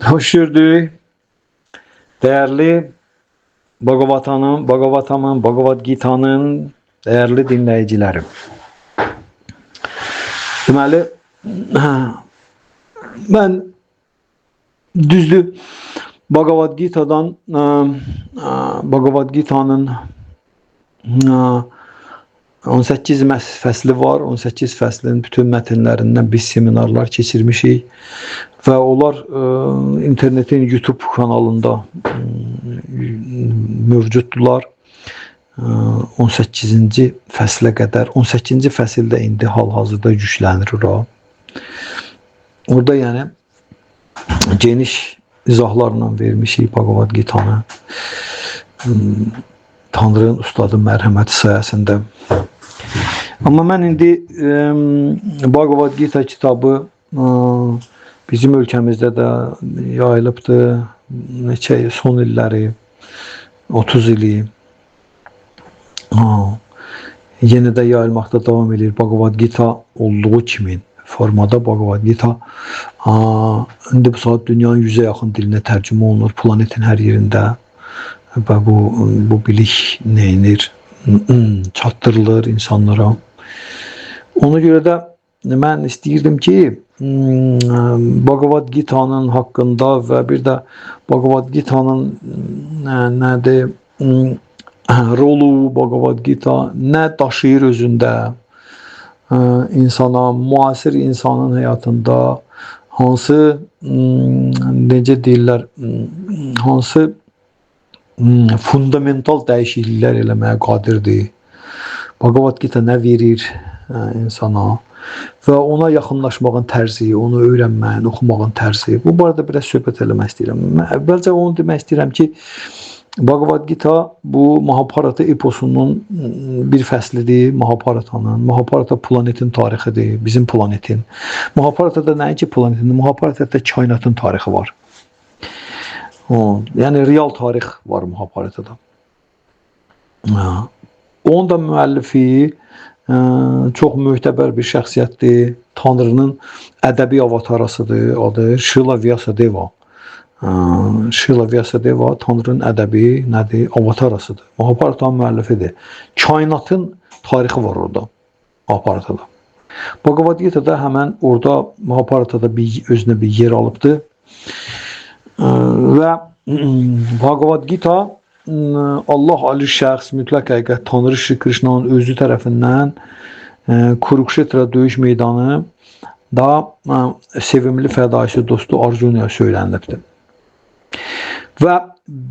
Hoş gördük. Değerli Bhagavad Gita'nın değerli dinleyicilerim. Deməli, ben düzdür Bhagavad Gita'dan Bhagavad Gita'nın 18 fəsli var. 18 fəslin bütün mətnlərindən biz seminarlar keçirmişik və onlar internetin YouTube kanalında mövcuddular. 18-ci fəslə qədər, 18-ci fəsildə indi hal-hazırda yüklənir ora. Orada yəni geniş izahlarla vermişik Bhagavad Gita'nı. Tanrı'nın ustadı mərhəməti sayəsində. Amma mən indi Bhagavad Gita kitabı bizim ölkəmizdə də yayılıbdır. Neçə son illəri, 30 ili yenə də yayılmaqda davam edir. Bhagavad Gita olduğu kimi formada Bhagavad Gita indi bu saat dünyanın 100'e yaxın dilinə tərcümə olunur planetin hər yerində və bu bilik neyinir, çatdırılır insanlara. Ona görə də mən istəyirdim ki, Bhagavad Gita'nın haqqında və bir də Bhagavad Gita'nın nədir, rolu Bhagavad Gita nə daşıyır özündə insana, müasir insanın həyatında hansı necə deyirlər, hansı fundamental dəyişikliklər eləməyə qadirdir. Bhagavad Gita nə verir insana və ona yaxınlaşmağın tərzi, onu öyrənməyin, oxumağın tərzi. Bu barədə biraz söhbət eləmək istəyirəm. Əvvəlcə onu demək istəyirəm ki, Bhagavad Gita bu Mahabharata eposunun bir fəslidir. Mahabharata planetin tarixidir, bizim planetin. Mahabharatada nəinki planetin, Mahabharatada kainatın tarixi var. Yəni real tarix var Mahabharatada. Onun da müəllifi çox möhtəbər bir şəxsiyyətdir. Tanrının ədəbi avatarasıdır. Adı Srila Vyasadeva. Srila Vyasadeva Tanrının ədəbi nədir? Avatarasıdır. Mahabharatanın müəllifidir. Kainatın tarixi var orada. Mahabharatada. Bhagavad Gita'da həmən orada Mahabharatada özünə bir yer alıbdır. Və Bhagavad Gita Allah Ali şəxs, mütləq həqiqət Tanrı Şri Krishnanın özü tərəfindən Kurukshetra döyüş meydanı da sevimli fədaisi dostu Arjuna'ya söylənilibdir. Və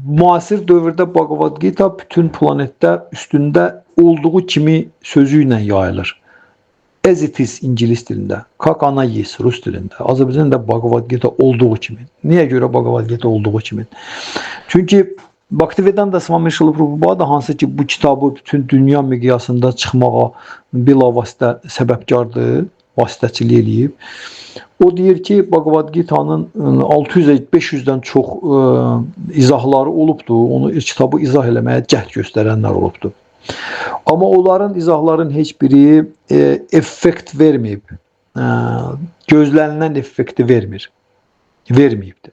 müasir dövrdə Bhagavad Gita bütün planetdə üstündə olduğu kimi sözü ilə yayılır. As it is İngilis dilində, как она есть Rus dilində, Azərbaycanda Bhagavad Gita olduğu kimi. Niyə görə Bhagavad Gita olduğu kimi? Çünki Bhaktivedanta Swami Srila Prabhupada hansı ki bu kitabı bütün dünya miqyasında çıxmağa bilavasitə səbəbkardır, vasitəçilik eləyib. O deyir ki, Bhagavad Gita'nın 600-500'dən çox izahları olubdur. Onu kitabı izah eləməyə cəhd göstərənlər olubdur. Amma onların izahların heç biri effekt verməyib. Gözlənilən effekti verməyibdir.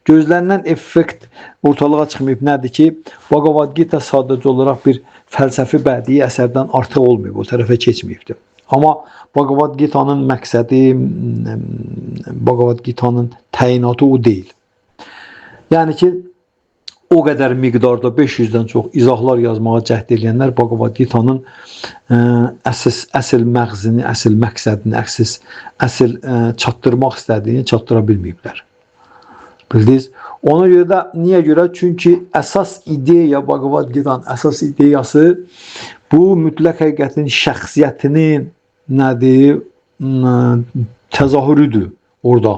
Gözlənilən effekt ortalığa çıxmayıb. Nədir ki, Bhagavad Gita sadəcə olaraq bir fəlsəfi bədii əsərdən artıq olmayıb, o tərəfə keçməyibdir. Amma Bhagavad Gita'nın məqsədi, Bhagavad Gita'nın təyinatı o deyil. Yəni ki, o qədər miqdarda 500'dən çox izahlar yazmağa cəhd edənlər Bhagavad Gita'nın əsl məğzini, əsl məqsədini, əsl çatdırmaq istədiyini çatdıra bilməyiblər. Bildiniz? Ona görə də, niyə görə? Çünki əsas ideya, Bhagavad Gita'nın əsas ideyası bu mütləq həqiqətin şəxsiyyətinin nədir? Təzahürüdür orada.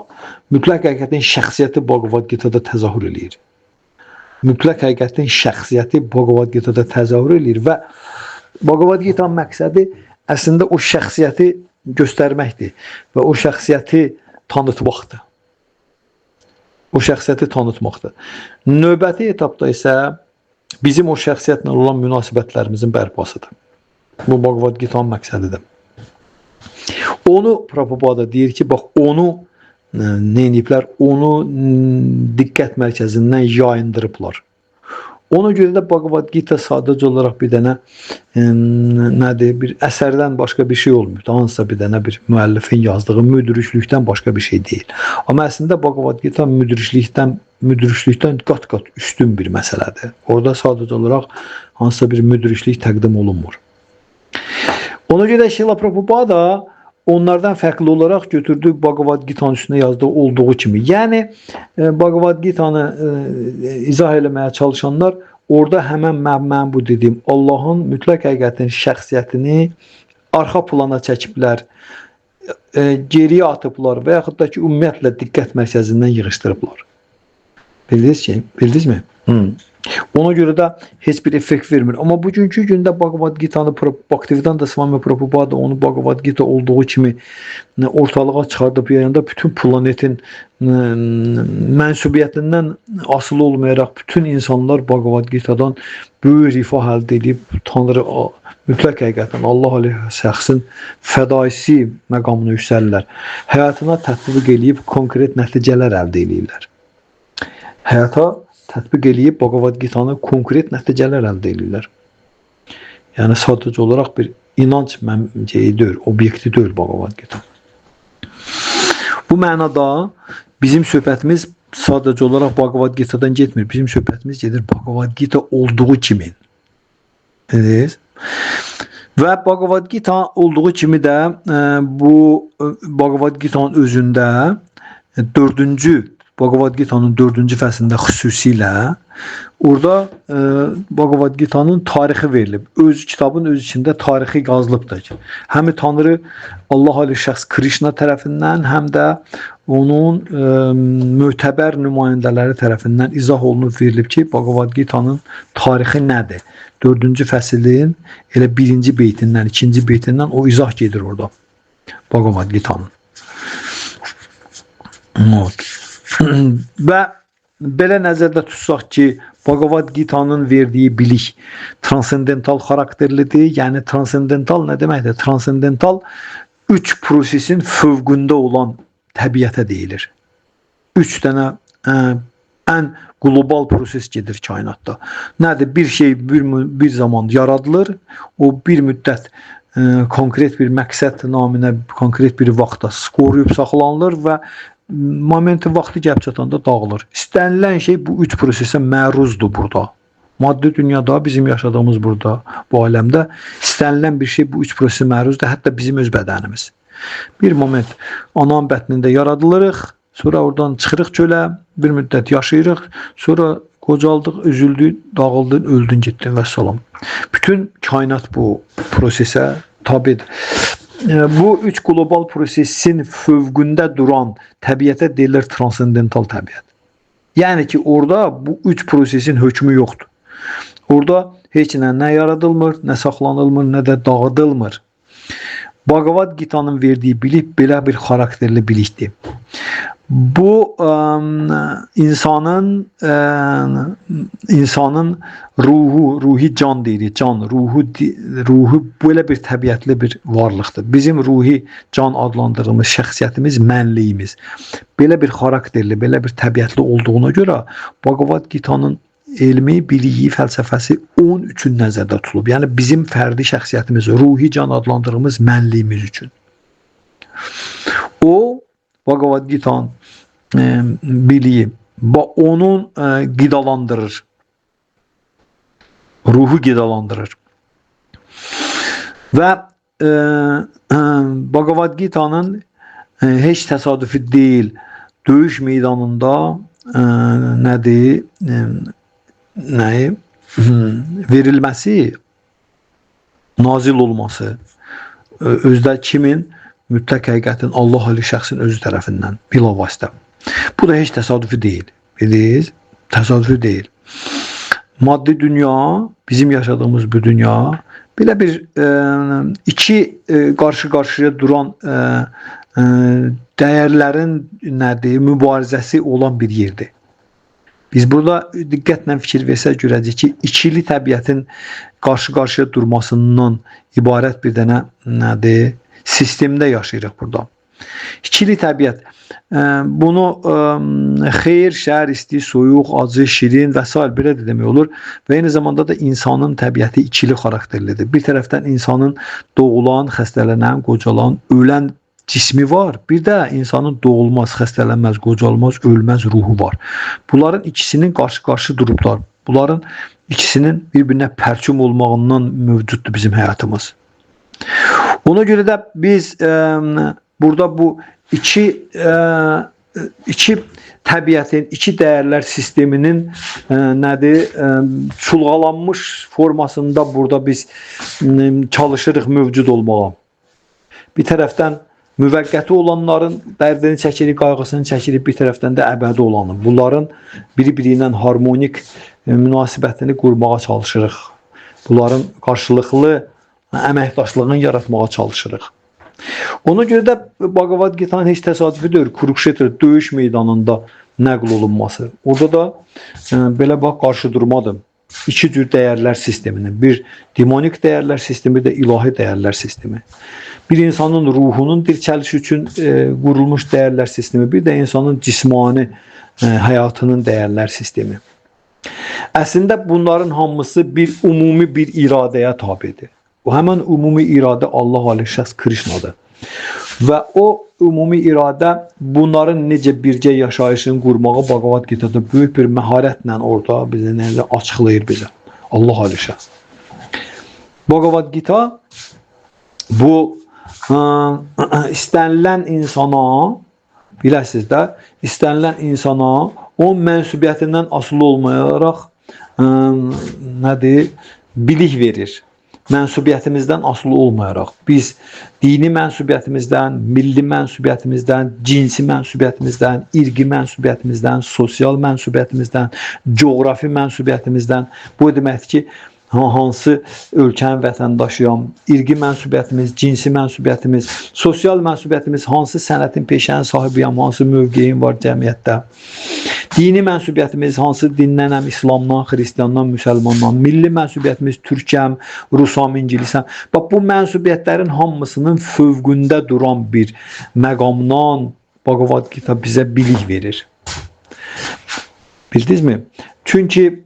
Mütləq həqiqətin şəxsiyyəti Bhagavad Gita'da təzahür edir. Mütləq həqiqətin şəxsiyyəti Bhagavad Gita'da təzahür edir və Bhagavad Gita'nın məqsədi əslində o şəxsiyyəti göstərməkdir və o şəxsiyyəti tanıtmaqdır. O şəxsiyyəti tanıtmaqdır. Növbəti etapda isə bizim o şəxsiyyətlə olan münasibətlərimizin bərpasıdır. Bu Bhagavad Gita'nın məqsədidir. Onu Prabhupada deyir ki, bax onu nə ediblər? Onu diqqət mərkəzindən yayındırıblar. Ona görə də Bhagavad Gita sadəcə olaraq bir dənə nədir, bir əsərdən başqa bir şey olmuyor. Hansısa bir dənə bir müəllifin yazdığı müdriklikdən başqa bir şey deyil. Amma əslində Bhagavad Gita müdriklikdən qat-qat üstün bir məsələdir. Orada sadəcə olaraq hansısa bir müdriklik təqdim olunmur. Ona görə Şrila Prabhupada onlardan fərqli olaraq götürdü Bhagavad Gita'nın üstünə yazdığı olduğu kimi. Yəni Bhagavad Gita'nı izah eləməyə çalışanlar orada həmən mən bu dediyim Allahın mütləq həqiqətin şəxsiyyətini arxa plana çəkiblər, geriyə atıblar və yaxud da ki, ümumiyyətlə diqqət mərkəzindən yığışdırıblar. Bildinizmi? Ona görə də heç bir effekt vermir. Amma bugünkü gündə Bhagavad Gita'nı Bhaktivedanta Swami Prabhupada onu Bhagavad Gita olduğu kimi ortalığa çıxardıb yayında bütün planetin mənsubiyyətindən asılı olmayaraq bütün insanlar Bhagavad Gita'dan böyük rifah əldə edib Tanrı mütləq həqiqətən Allah aleyhi şəxsin fədaisi məqamına yüksəlirlər. Həyatına tətbiq eləyib konkret nəticələr əldə edirlər. Həyata tətbiq eləyib Bhagavad Gita'nı konkret nəticələr əldə edirlər. Yəni sadəcə olaraq bir inanc mənbəyi deyil, obyekti deyil Bhagavad Gita. Bu mənada bizim söhbətimiz sadəcə olaraq Bhagavad Gita'dan getmir. Bizim söhbətimiz gedir Bhagavad Gita olduğu kimi. Və Bhagavad Gita olduğu kimi də bu Bhagavad Gita'nın özündə Bhagavad Gita'nın 4-cü fəslində xüsusilə orada Bhagavad Gita'nın tarixi verilib. Kitabın öz içində tarixi yazılıbdır. Həm Tanrı Allah aleyhi şəxs Krishna tərəfindən, həm də onun mötəbər nümayəndələri tərəfindən izah olunub verilib ki, Bhagavad Gita'nın tarixi nədir? 4-cü fəslin elə 1-ci beytindən, 2-ci beytindən o izah gedir orada Bhagavad Gita'nın. Və belə nəzərdə tutsaq ki, Bhagavad Gita'nın verdiyi bilik transendental xarakterlidir. Yəni transendental nə deməkdir? Transendental 3 prosesin fövqündə olan təbiətə deyilir. 3 dənə ən global proses gedir kainatda. Nədir? Bir şey bir zaman yaradılır, o bir müddət konkret bir məqsəd naminə konkret bir vaxtda qoruyub saxlanılır və momenti vaxtı gəlib çatanda dağılır. İstənilən şey bu 3 prosesə məruzdur burada. Maddi dünyada, bizim yaşadığımız burada, bu aləmdə istənilən bir şey bu 3 prosesə məruzdur, hətta bizim öz bədənimiz. Bir moment ananın bətnində yaradılırıq, sonra oradan çıxırıq çölə, bir müddət yaşayırıq, sonra qocaldıq, üzüldük, dağıldın, öldün, getdin və salam. Bütün kainat bu prosesə tabidir. Bu 3 global prosesin fövqündə duran təbiətə deyilir transendental təbiət. Yəni ki, orada bu 3 prosesin hökmü yoxdur. Orada heç nə yaradılmır, nə saxlanılmır, nə də dağıdılmır. Bhagavad Gita'nın verdiyi bilik belə bir xarakterli bilikdir. Bu insanın ruhi can deyirik, ruhu belə bir təbiətli bir varlıqdır. Bizim ruhi can adlandırdığımız şəxsiyyətimiz, mənliyimiz belə bir xarakterli, belə bir təbiətli olduğuna görə Bhagavad Gita'nın elmi, biliyi, fəlsəfəsi 13-ün nəzərdə tutulub. Yəni bizim fərdi şəxsiyyətimiz, ruhi can adlandırdığımız mənliyimiz üçün. O Bhagavad Gita'nın biliyi onun qidalandırır. Ruhu qidalandırır. Və Bhagavad Gita'nın heç təsadüfi deyil, döyüş meydanında verilməsi, nazil olması özdə kimin? Mütləq həqiqətin Allah ali şəxsin özü tərəfindən bilavasitə. Bu da heç təsadüfi deyil. Bilirsiniz? Təsadüfi deyil. Maddi dünya, bizim yaşadığımız bu dünya belə bir iki qarşı-qarşıya duran dəyərlərin mübarizəsi olan bir yerdir. Biz burada diqqətlə fikir versək görəcəyik ki, ikili təbiətin qarşı-qarşıya durmasından ibarət bir dənə sistemdə yaşayırıq burada. İkili təbiət. Bunu xeyir, şər, isti, soyuq, acı, şirin və s. belə də demək olur. Və eyni zamanda da insanın təbiəti ikili xarakterlidir. Bir tərəfdən insanın doğulan, xəstələnən, qocalan, ölən cismi var. Bir də insanın doğulmaz, xəstələnməz, qocalmaz, ölməz ruhu var. Bunların ikisinin qarşı-qarşı durublar. Bunların ikisinin bir-birinə pərçim olmağından mövcuddur bizim həyatımız. Ona görə də biz burada bu iki təbiətin, iki dəyərlər sisteminin nədir, çulğalanmış formasında burada biz çalışırıq mövcud olmağa. Bir tərəfdən müvəqqəti olanların dərdini çəkirik, qayğısını çəkirik, bir tərəfdən də əbədi olanın. Bunların biri-biri ilə harmonik münasibətini qurmağa çalışırıq. Bunların qarşılıqlı əməkdaşlığını yaratmağa çalışırıq. Ona görə də Bhagavad Gita'nın heç təsadüfi deyil, Kurukshetra döyüş meydanında nəql olunması. Orada da belə bax qarşıdurmadır. İki cür dəyərlər sisteminin. Bir demonik dəyərlər sistemi, bir də ilahi dəyərlər sistemi. Bir insanın ruhunun dirçəlişi üçün qurulmuş dəyərlər sistemi, bir də insanın cismani həyatının dəyərlər sistemi. Əslində bunların hamısı bir ümumi bir iradəyə tabidir. O həmən ümumi iradə Allah Aleyhşəxs Krişnadır. Və o ümumi iradə bunların necə bircə yaşayışını qurmağı Bhagavad Gita'da böyük bir məharətlə orada bizə açıqlayır bizə. Allah Aleyhşəxs. Bhagavad Gita bu istənilən insana, biləsiniz də, istənilən insana onun mənsubiyyətindən asılı olmayaraq nədir, bilik verir. Mənsubiyyətimizdən asılı olmayaraq biz dini mənsubiyyətimizdən, milli mənsubiyyətimizdən, cinsi mənsubiyyətimizdən, irqi mənsubiyyətimizdən, sosial mənsubiyyətimizdən, coğrafi mənsubiyyətimizdən, bu deməkdir ki, hansı ölkənin vətəndaşıyam, irqi mənsubiyyətimiz, cinsi mənsubiyyətimiz, sosial mənsubiyyətimiz, hansı sənətin, peşənin sahibiyəm, hansı mövqeyim var cəmiyyətdə, dini mənsubiyyətimiz, hansı dinnənəm, İslamdan, Xristiyandan, Müsəlmandan, milli mənsubiyyətimiz, Türkəm, Rusam, İngilisəm. Bax, bu mənsubiyyətlərin hamısının fövqündə duran bir məqamdan Bhagavad Gita bizə bilik verir. Bildinizmi? Çünki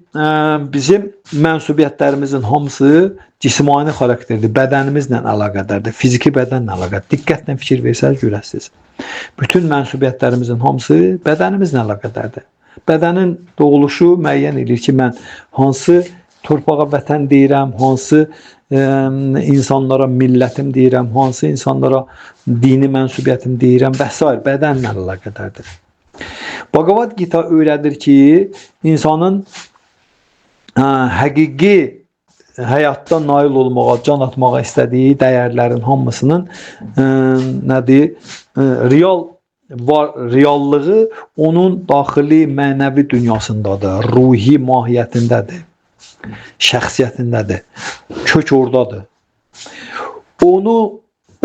bizim mənsubiyyətlərimizin hamısı cismani xarakterdir, bədənimizlə əlaqədardır, fiziki bədənlə əlaqədardır. Diqqətlə fikir versəniz görəsiniz. Bütün mənsubiyyətlərimizin hamısı bədənimizlə əlaqədardır. Bədənin doğuluşu müəyyən edir ki, mən hansı torpağa vətən deyirəm, hansı insanlara millətim deyirəm, hansı insanlara dini mənsubiyyətim deyirəm və s. bədənlə əlaqədardır. Bhagavad Gita öyrədir ki, insanın həqiqi həyatda nail olmağa, can atmağa istədiyi dəyərlərin hamısının nədir? Reallığı onun daxili mənəvi dünyasındadır, ruhi mahiyyətindədir, şəxsiyyətindədir, kök oradadır.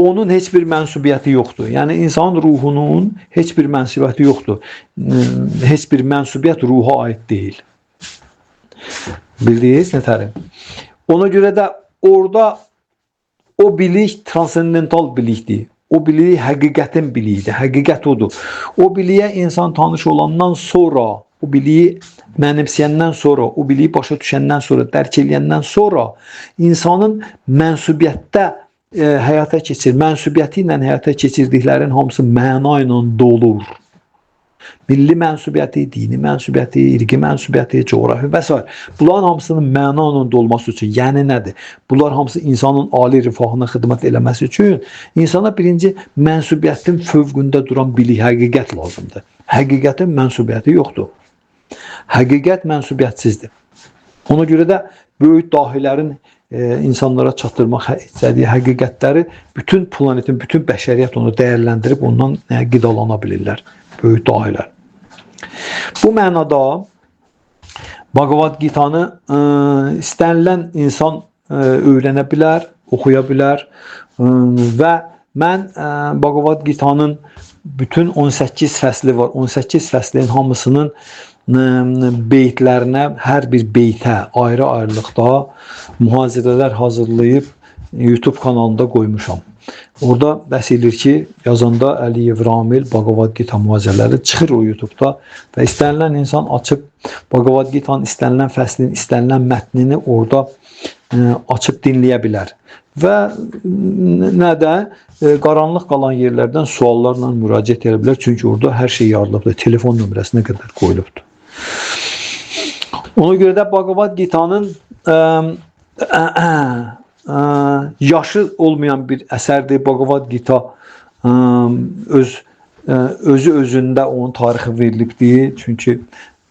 Onun heç bir mənsubiyyəti yoxdur. Yəni, insan ruhunun heç bir mənsubiyyəti yoxdur. Heç bir mənsubiyyət ruha aid deyil. Bildiniz nətərim? Ona görə də orada o bilik transendental bilikdir. O bilik həqiqətin biliyidir. Həqiqət odur. O biliyə insan tanış olandan sonra, o biliyi mənimsəyəndən sonra, o biliyi başa düşəndən sonra, dərk eləyəndən sonra insanın mənsubiyyətdə həyata keçir, mənsubiyyəti ilə həyata keçirdiklərin hamısı məna ilə dolur. Milli mənsubiyyəti, dini mənsubiyyəti, irqi mənsubiyyəti, coğrafi və s. Bunların hamısının məna ilə dolması üçün, yəni nədir? Bunlar hamısı insanın ali rifahına xidmət eləməsi üçün insana birinci mənsubiyyətin fövqündə duran bilik, həqiqət lazımdır. Həqiqətin mənsubiyyəti yoxdur. Həqiqət mənsubiyyətsizdir. Ona görə də böyük dahilərin insanlara çatdırmaq istədiyi həqiqətləri bütün planetin, bütün bəşəriyyət onu dəyərləndirib ondan qidalana bilirlər. Böyük dahilər. Bu mənada Bhagavad Gita'nı istənilən insan öyrənə bilər, oxuya bilər və mən Bhagavad Gita'nın bütün 18 fəsli var. 18 fəslin hamısının beytlərinə, hər bir beytə ayrı-ayrılıqda mühazirələr hazırlayıb YouTube kanalında qoymuşam. orada bəhs edir ki, yazanda Əliyev Ramil Bhagavad Gita müəzzələri çıxır o YouTube-da və istənilən insan açıb Bhagavad Gita'nın istənilən fəslini, istənilən mətnini orada açıb dinləyə bilər. Və nə də qaranlıq qalan yerlərdən suallarla müraciət edə bilər. Çünki orada hər şey yazılıbdır. Telefon nömrəsinə qədər qoyulubdur. Ona görə də Bhagavad Gita'nın yaşı olmayan bir əsərdir. Bhagavad Gita özü özündə onun tarixi verilibdir. Çünki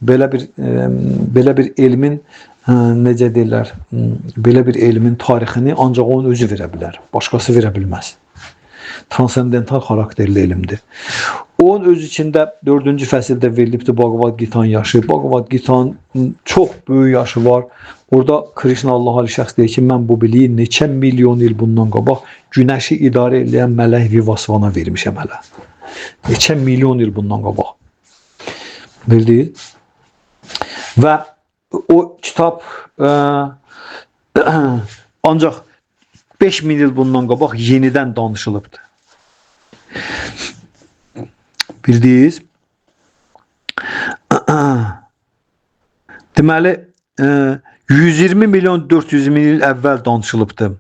belə bir elmin necə deyirlər, belə bir elmin tarixini ancaq onun özü verə bilər. Başqası verə bilməz. Transendental xarakterli elmdir. Onun öz içində 4-cü fəsildə verilibdir Bhagavad Gita'nın yaşı. Bhagavad Gita'nın çox böyük yaşı var. Orada Krishna Allah Ali şəxs deyir ki, mən bu biliyi neçə milyon il bundan qabaq günəşi idarə edən mələk Vivasvana vermişəm hələ. Neçə milyon il bundan qabaq. Bildiyin? Və o kitab ancaq 5000 il bundan qabaq yenidən danışılıbdır. Bildiniz? Deməli, 120 milyon 400 min il əvvəl danışılıbdır.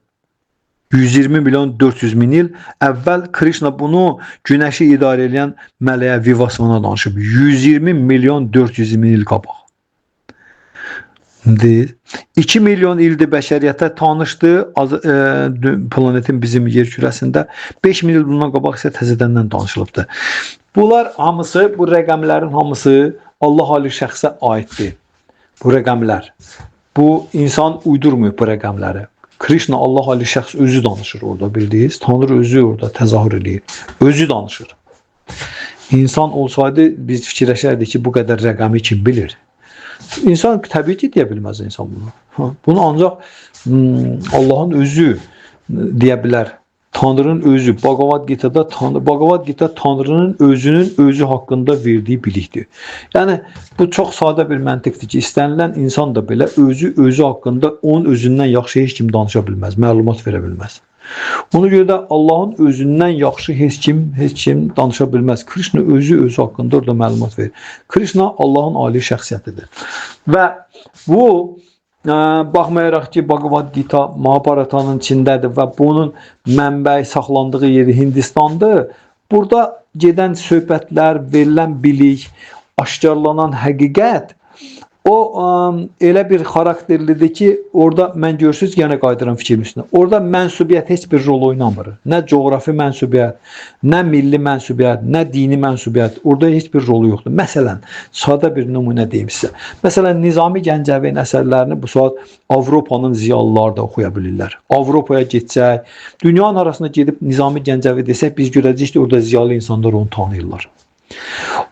120 milyon 400 min il əvvəl Krishna bunu günəşi idarə edən mələyə Vivasvana danışıb. 120 milyon 400 min il qabaq. 2 milyon ildir bəşəriyyətə tanışdı planetin bizim yer kürəsində. 5 min il bundan qabaq isə təzədəndən danışılıbdır. Bunlar hamısı, bu rəqəmlərin hamısı Allah Ali şəxsə aiddir. Bu rəqəmlər. Bu insan uydurmuyor bu rəqəmləri. Krishna Allah Ali şəxs özü danışır orada, bildiniz. Tanrı özü orada təzahür edir. Özü danışır. İnsan olsaydı biz fikirləşərdik ki, bu qədər rəqəmi kim bilir? İnsan təbii ki deyə bilməz insan bunu. Bunu ancaq Allahın özü deyə bilər. Tanrının özü. Bhagavad Gita Tanrının özünün özü haqqında verdiyi bilikdir. Yəni bu çox sadə bir məntiqdir ki, istənilən insan da belə özü haqqında onun özündən yaxşı heç kim danışa bilməz, məlumat verə bilməz. Ona görə də Allahın özündən yaxşı heç kim danışa bilməz. Krishna özü haqqında orada məlumat verir. Krishna Allahın ali şəxsiyyətidir. Və bu baxmayaraq ki, Bhagavad Gita Mahabharatanın içindədir və bunun mənbəyi saxlandığı yeri Hindistandır. Burada gedən söhbətlər, verilən bilik, aşkarlanan həqiqət o elə bir xarakterlidir ki, orada mən görürsünüz, yenə qayıdıram fikrin üstünə. Orada mənsubiyyət heç bir rol oynamır. Nə coğrafi mənsubiyyət, nə milli mənsubiyyət, nə dini mənsubiyyət. Orada heç bir rolu yoxdur. Məsələn, sadə bir nümunə deyim sizə. Məsələn, Nizami Gəncəvin əsərlərini bu saat Avropanın ziyalıları da oxuya bilirlər. Avropaya getsək, dünyanın arasında gedib Nizami Gəncəvi desək, biz görəcəyik ki, orada ziyalı insanlar onu tanıyırlar.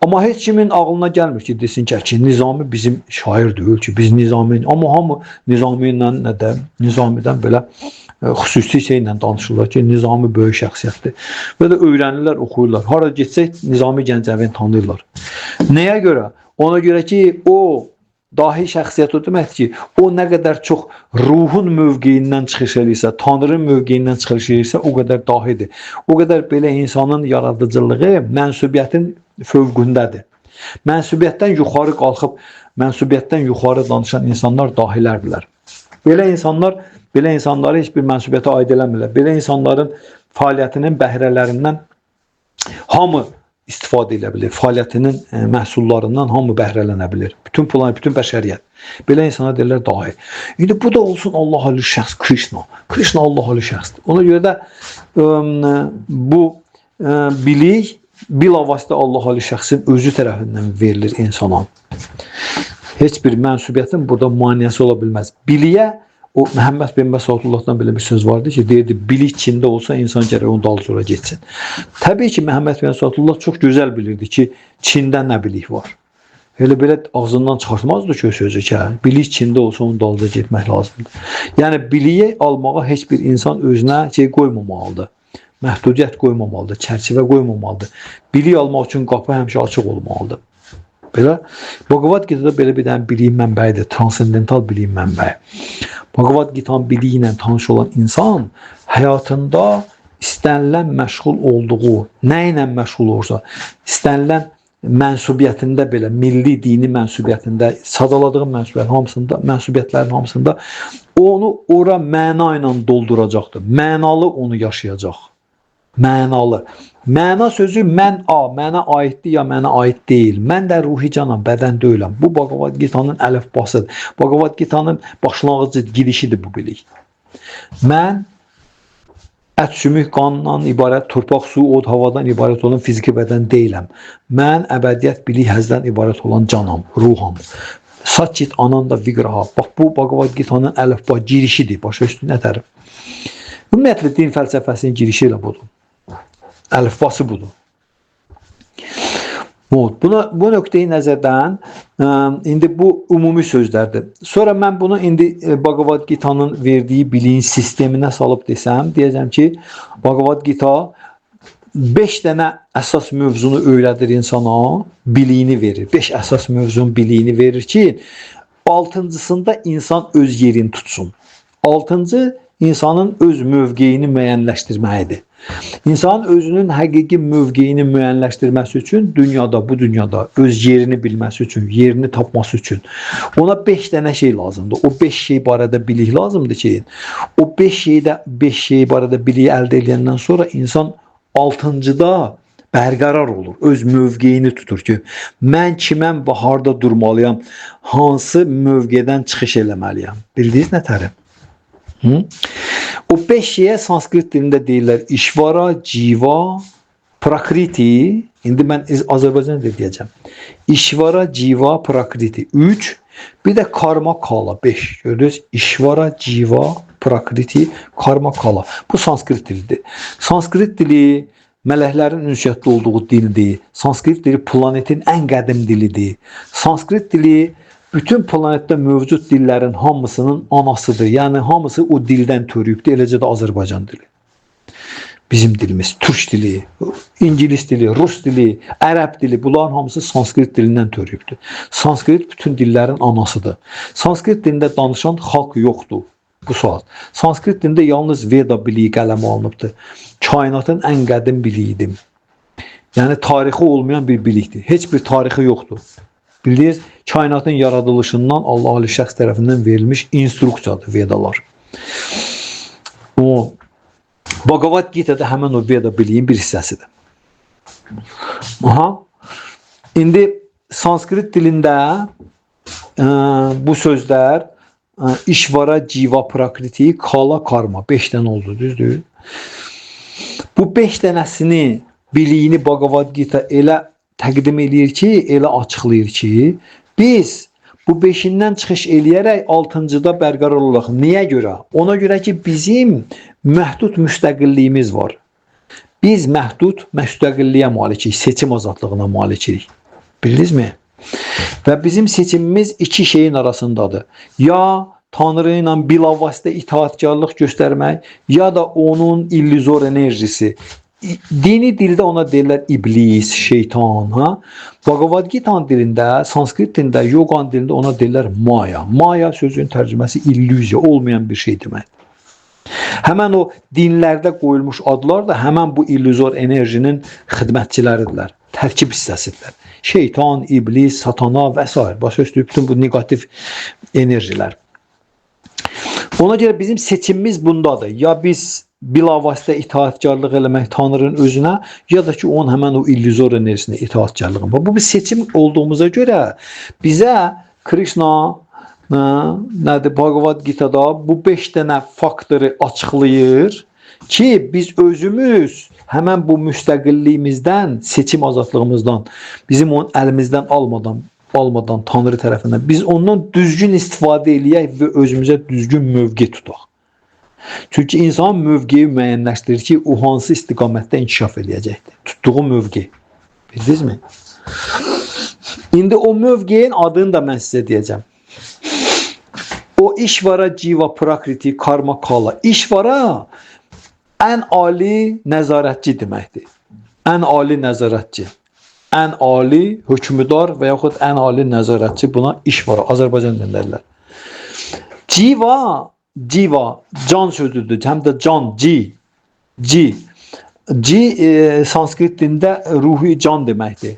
Amma heç kimin ağlına gəlmir ki, desin ki, Nizami bizim şair deyil ki, biz Nizami, amma hamı Nizami ilə nə də, Nizamidən belə xüsusi şeylə danışırlar ki, Nizami böyük şəxsiyyətdir. Və də öyrənirlər, oxuyurlar. Hara getsək, Nizami Gəncəvini tanıyırlar. Nəyə görə? Ona görə ki, o dahi şəxsiyyət o deməkdir ki, o nə qədər çox ruhun mövqeyindən çıxış edirsə, Tanrının mövqeyindən çıxış edirsə, o qədər dahidir. O qədər belə insanın yaradıcılığı mənsubiyyətin fövqündədir. Mənsubiyyətdən yuxarı qalxıb, mənsubiyyətdən yuxarı danışan insanlar dahilərdirlər. Belə insanları heç bir mənsubiyyətə aid eləmirlər. Belə insanların fəaliyyətinin bəhrələrindən hamı istifadə edə bilir. Fəaliyyətinin məhsullarından hamı bəhrələnə bilir. Bütün bəşəriyyət. Belə insana deyirlər dahi. İndi bu da olsun Allah Ali şəxs Krishna. Krishna Allah Ali şəxsdir. Ona görə də bu bilik bilavasitə Allah Ali şəxsin özü tərəfindən verilir insana. Heç bir mənsubiyyətin burada maneəsi ola bilməz. Biliyə, o Məhəmməd bin Məsaudullahdan belə bir söz vardı ki, deyirdi, bilik Çində olsa insan gərək onun dalınca getsin. Təbii ki, Məhəmməd bin Məsaudullah çox gözəl bilirdi ki, Çində nə bilik var. Belə ağzından çıxartmazdı ki, o sözü ki, bilik Çində olsa onun dalınca getmək lazımdır. Yəni, biliyi almağa heç bir insan özünə qoymamalıdır. Məhdudiyyət qoymamalıdır, çərçivə qoymamalıdır. Bilik almaq üçün qapı həmişə açıq olmalıdır. Belə, Bhagavad Gita'da belə bir dənə biliyin mənbəyidir, transendental biliyin mənbəyi. Bhagavad Gita'nın biliyi ilə tanış olan insan həyatında istənilən məşğul olduğu, nə ilə məşğul olursa, istənilən mənsubiyyətində belə, milli dini mənsubiyyətində, sadaladığı mənsubiyyətlərin hamısında onu ora məna ilə dolduracaqdır. Mənalı onu yaşayacaq. Mənalı. Məna sözü mən mənə aiddir ya mənə aid deyil. Mən də ruhi canam, bədən deyiləm. Bu Bhagavad Gita'nın əlifbasıdır. Bhagavad Gita'nın başlanğıcı girişidir bu bilik. Mən ət, sümük, qandan ibarət, torpaq, su, od, havadan ibarət olan fiziki bədən deyiləm. Mən əbədiyyət, bilik, həzdən ibarət olan canam, ruham. Satchit Ananda Vigraha. Bax, bu Bhagavad Gita'nın əlifba girişidir. Başa üstü nə tərif? Ümumiyyətlə, din fəlsəfəsinin girişi ilə budur. Əlifbası budur. Bu nöqteyi nəzərdən indi bu ümumi sözlərdir. Sonra mən bunu indi Bhagavad Gita'nın verdiyi biliyin sisteminə salıb desəm, deyəcəm ki, Bhagavad Gita 5 dənə əsas mövzunu öyrədir insana, biliyini verir. 5 əsas mövzunun biliyini verir ki, 6-cısında insan öz yerini tutsun. 6-cı insanın öz mövqeyini müəyyənləşdirməyidir. İnsanın özünün həqiqi mövqeyini müəyyənləşdirməsi üçün dünyada, bu dünyada öz yerini bilməsi üçün, yerini tapması üçün ona 5 dənə şey lazımdır. O 5 şey barədə bilik lazımdır ki, o 5 şey barədə biliyi əldə edəndən sonra insan 6-cıda bərqərar olur, öz mövqeyini tutur ki, mən kiməm və harda durmalıyam, hansı mövqedən çıxış eləməliyəm. Bildiniz nə tərif? O 5 şeyə sanskrit dilində deyirlər İşvara, Jiva, Prakriti. İndi mən Azərbaycan dilində deyəcəm. İşvara, Jiva, Prakriti 3. Bir də Karma Kala 5. Gördünüz? İşvara, Jiva, Prakriti, Karma Kala. Bu sanskrit dilidir. Sanskrit dili mələklərin ünsiyyətli olduğu dildir. Sanskrit dili planetin ən qədim dilidir. Sanskrit dili bütün planetdə mövcud dillərin hamısının anasıdır. Yəni hamısı o dildən törüyübdür. Eləcə də Azərbaycan dili. Bizim dilimiz, Türk dili, İngilis dili, Rus dili, Ərəb dili, bunların hamısı sanskrit dilindən törüyübdür. Sanskrit bütün dillərin anasıdır. Sanskrit dilində danışan xalq yoxdur bu saat. Sanskrit dilində yalnız Veda biliyi qələmə alınıbdır. Kainatın ən qədim biliyidir. Yəni tarixi olmayan bir bilikdir. Heç bir tarixi yoxdur. Bildiniz, kainatın yaradılışından Allah-u şəxs tərəfindən verilmiş instruksiyadır Vedalar. O Bhagavad Gita'da həmən o Veda biliyin bir hissəsidir. İndi sanskrit dilində bu sözlər İşvara, Jiva, Prakriti, Kala, Karma 5 dənə oldu, düzdür? Bu 5 dənəsini biliyini Bhagavad Gita elə təqdim edir ki, elə açıqlayır ki, biz bu 5-dən çıxış eləyərək 6-cıda bərqərar olaq. Niyə görə? Ona görə ki, bizim məhdud müstəqilliyimiz var. Biz məhdud müstəqilliyə malikik, seçim azadlığına malikik. Bildinizmi? Və bizim seçimimiz 2 şeyin arasındadır. Ya Tanrı ilə bilavasitə itaatkarlıq göstərmək, ya da onun illüzor enerjisi. Dini dildə ona deyirlər iblis, şeytan. Bhagavad Gita dilində, sanskrit dilində, yoga dilində ona deyirlər maya. Maya sözünün tərcüməsi illüziya, olmayan bir şey deməkdir. Həmən o dinlərdə qoyulmuş adlar da həmən bu illüzor enerjinin xidmətçiləridirlər, tərkib hissəsidirlər. Şeytan, iblis, satana və s. Başa düşdük bütün bu negativ enerjilər. Ona görə bizim seçimimiz bundadır. Ya biz bilavasitə itaatkarlıq eləmək Tanrının özünə, ya da ki, onun həmən o illüzor enerjisinə itaatkarlığın. Bu bir seçim olduğumuza görə bizə Krishna Bhagavad Gita'da bu 5 dənə faktoru açıqlayır ki, biz özümüz həmən bu müstəqilliyimizdən, seçim azadlığımızdan, bizim onun əlimizdən almadan Tanrı tərəfindən biz ondan düzgün istifadə eləyək və özümüzə düzgün mövqe tutaq. Çünki insan mövqeyi müəyyənləşdirir ki, o hansı istiqamətdə inkişaf eləyəcəkdir. Tutduğu mövqe. Bildinizmi? İndi o mövqeyin adını da mən sizə deyəcəm. O İşvara, Jiva, Prakriti, Karma, Kala. İşvara ən ali nəzarətçi deməkdir. Ən ali nəzarətçi. Ən ali hökmdar və yaxud ən ali nəzarətçi buna İşvara. Azərbaycan dilində. Jiva, can sözüdür. Həm də can, G. sanskrit dilində ruhi can deməkdir.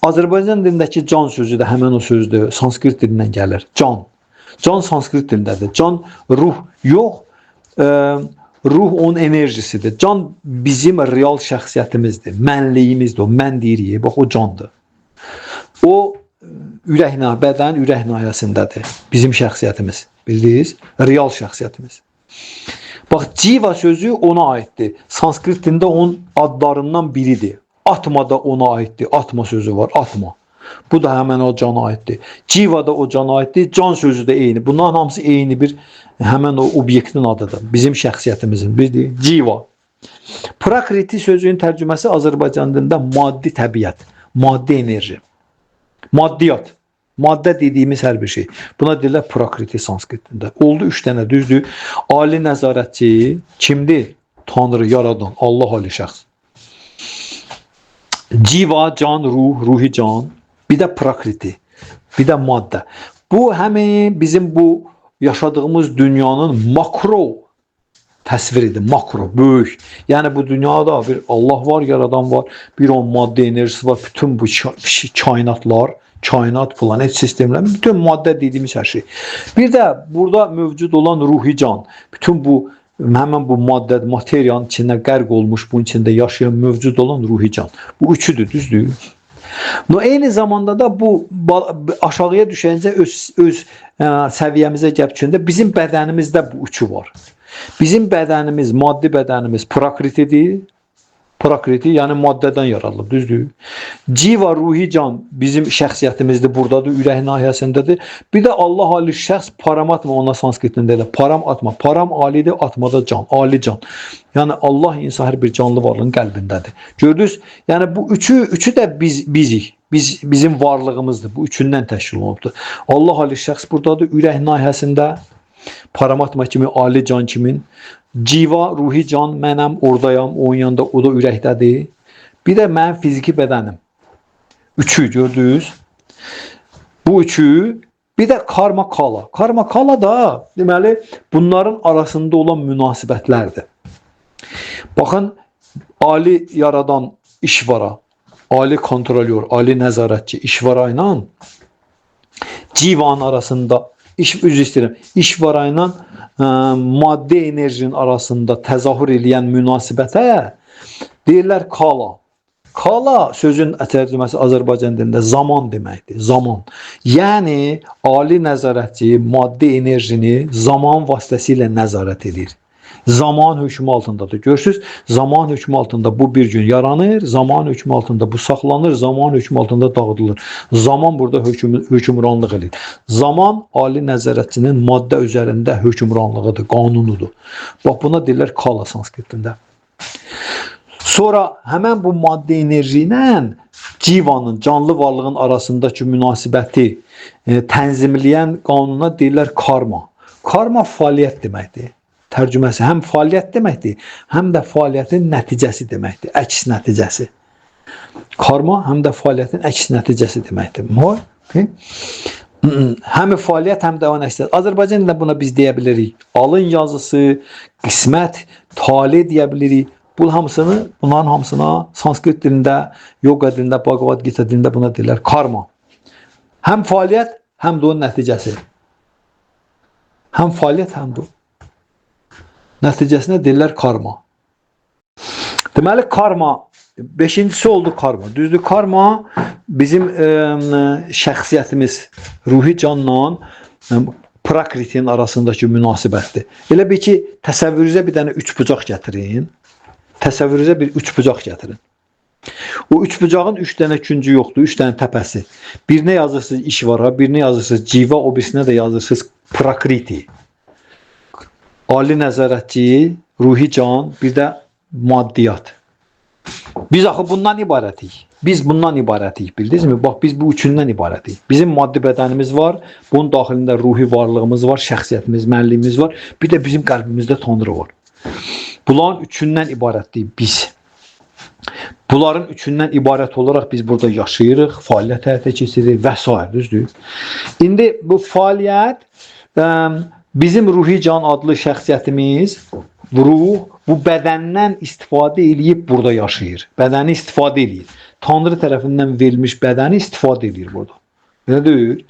Azərbaycan dilindəki can sözü də həmin o sözdür. Sanskrit dilindən gəlir. Can. Can sanskrit dilindədir. Can ruh yox, ruh onun enerjisidir. Can bizim real şəxsiyyətimizdir. Mənliyimizdir. O mən deyirik. Bax o candır. O ürəklə, bədən ürək nahiyəsindədir. Bizim şəxsiyyətimiz. Bildiniz? Real şəxsiyyətimiz. Bax, Jiva sözü ona aiddir. Sanskrit dilində onun adlarından biridir. Atma da ona aiddir. Atma sözü var. Atma. Bu da həmən o cana aiddir. Jiva da o cana aiddir. Can sözü də eyni. Bunların hamısı eyni bir həmən o obyektin adıdır. Bizim şəxsiyyətimizin. Bildir? Jiva. Prakriti sözünün tərcüməsi Azərbaycan dilində maddi təbiət, maddi enerji, maddiyat. Maddə dediyimiz hər bir şey. Buna deyirlər prakriti sanskritində. Oldu 3 dənə, düzdür. Ali nəzarətçi kimdir? Tanrı, yaradan, Allah ali şəxs. Jiva, can, ruh, ruhi can. Bir də prakriti. Bir də maddə. Bu həmin bizim bu yaşadığımız dünyanın makro təsviridir. Makro, böyük. Yəni bu dünyada bir Allah var, yaradan var. Bir o maddə enerjisi var. Bütün bu kainatlar, kainat, planet sistemlər, bütün maddə dediyimiz hər şey. Bir də burada mövcud olan ruhi can, bütün bu həmən bu maddə, materiyanın içində qərq olmuş, bunun içində yaşayan, mövcud olan ruhi can. Bu üçüdür, düzdür? Eyni zamanda da bu aşağıya düşəncə öz səviyyəmizə gəlib düşəndə bizim bədənimizdə bu üçü var. Bizim bədənimiz, maddi bədənimiz prakritidir. Prakriti, yəni maddədən yaradılıb, düzdür? Jiva, ruhi can bizim şəxsiyyətimizdir, buradadır, ürək nahiyəsindədir. Bir də Allah ali şəxs paramatma, ona sanskritində elə param atma. Param alidir, atmada can, ali can. Yəni Allah insan hər bir canlı varlığın qəlbindədir. Gördünüz? Yəni bu üçü də bizik. Bizim varlığımızdır. Bu üçündən təşkil olunubdur. Allah ali şəxs buradadır, ürək nahiyəsində. Paramatma kimi, ali can kimin. Jiva, ruhi can, mənəm, oradayam, onun yanında, o da ürəkdədir. Bir də mənim fiziki bədənim. Üçü, gördünüz? Bu üçü, bir də karma kala. Karma kala da, deməli, bunların arasında olan münasibətlərdir. Baxın, ali yaradan işvara, ali kontrolyor, ali nəzarətçi işvara ilə Jivanın arasında üzr istəyirəm, işvara ilə maddi enerjinin arasında təzahür edən münasibətə deyirlər kala. Kala sözün tərcüməsi Azərbaycan dilində zaman deməkdir. Zaman. Yəni ali nəzarətçi maddi enerjini zaman vasitəsilə nəzarət edir. Zaman hökmü altındadır. Görürsünüz, zaman hökmü altında bu bir gün yaranır, zaman hökmü altında bu saxlanır, zaman hökmü altında dağıdılır. Zaman burada hökmranlıq edir. Zaman ali nəzarətçinin maddə üzərində hökmranlığıdır, qanunudur. Bax, buna deyirlər kala sanskritində. Sonra həmən bu maddi enerji ilə Jivanın, canlı varlığın arasındakı münasibəti tənzimləyən qanuna deyirlər karma. Karma fəaliyyət deməkdir. Tərcüməsi həm fəaliyyət deməkdir, həm də fəaliyyətin nəticəsi deməkdir, əks nəticəsi. Karma həm də fəaliyyətin əks nəticəsi deməkdir. Həm fəaliyyət, həm də o nəticəsi. Azərbaycan dilində buna biz deyə bilirik. Alın yazısı, qismət, tale deyə bilirik. Bunların hamısına sanskrit dilində, yoga dilində, Bhagavad Gita dilində buna deyirlər karma. Həm fəaliyyət, həm də onun nəticəsi. Həm fəaliyyət, həm də o. Nəticəsinə deyirlər karma. Deməli, karma, 5-incisi oldu karma. Düzdür, karma bizim şəxsiyyətimiz, ruhi canla prakritin arasındakı münasibətdir. Elə bir ki, təsəvvürünüzə bir dənə üç bucaq gətirin. Təsəvvürünüzə bir üç bucaq gətirin. O üç bucağın 3 dənə küncü yoxdur, 3 dənə təpəsi. Birinə yazırsınız işvara, birinə yazırsınız jiva, o birisinə də yazırsınız prakriti. Ali nəzarətçi, ruhi can, bir də maddiyat. Biz axı bundan ibarətik. Biz bundan ibarətik, bildinizmi? Bax, biz bu üçündən ibarətik. Bizim maddi bədənimiz var, bunun daxilində ruhi varlığımız var, şəxsiyyətimiz, mənliyimiz var, bir də bizim qəlbimizdə Tanrı var. Bunların üçündən ibarətdik biz. Bunların üçündən ibarət olaraq biz burada yaşayırıq, fəaliyyət həyata keçiririk və s. düzdür. İndi bu fəaliyyət bizim ruhi can adlı şəxsiyyətimiz ruh bu bədəndən istifadə eləyib burada yaşayır. Bədəni istifadə eləyir. Tanrı tərəfindən verilmiş bədəni istifadə eləyir burada. Belə deyil.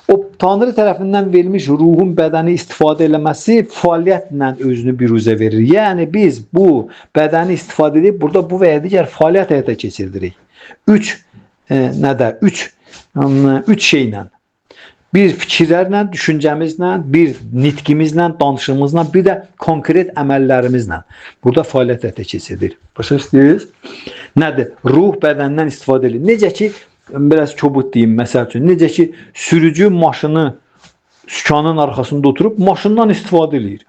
O Tanrı tərəfindən verilmiş ruhun bədəni istifadə eləməsi fəaliyyətlə özünü biruzə verir. Yəni biz bu bədəni istifadə edib burada bu və ya digər fəaliyyət həyata keçirdirik. Üç şeylə. Bir fikirlərlə, düşüncəmizlə, bir nitqimizlə, danışığımızla, bir də konkret əməllərimizlə burada fəaliyyət həyata keçirilir. Başa düşdünüz? Nədir? Ruh bədəndən istifadə edilir. Necə ki, biraz kobud deyim, məsəl üçün, necə ki, sürücü maşını sükanın arxasında oturub maşından istifadə edir.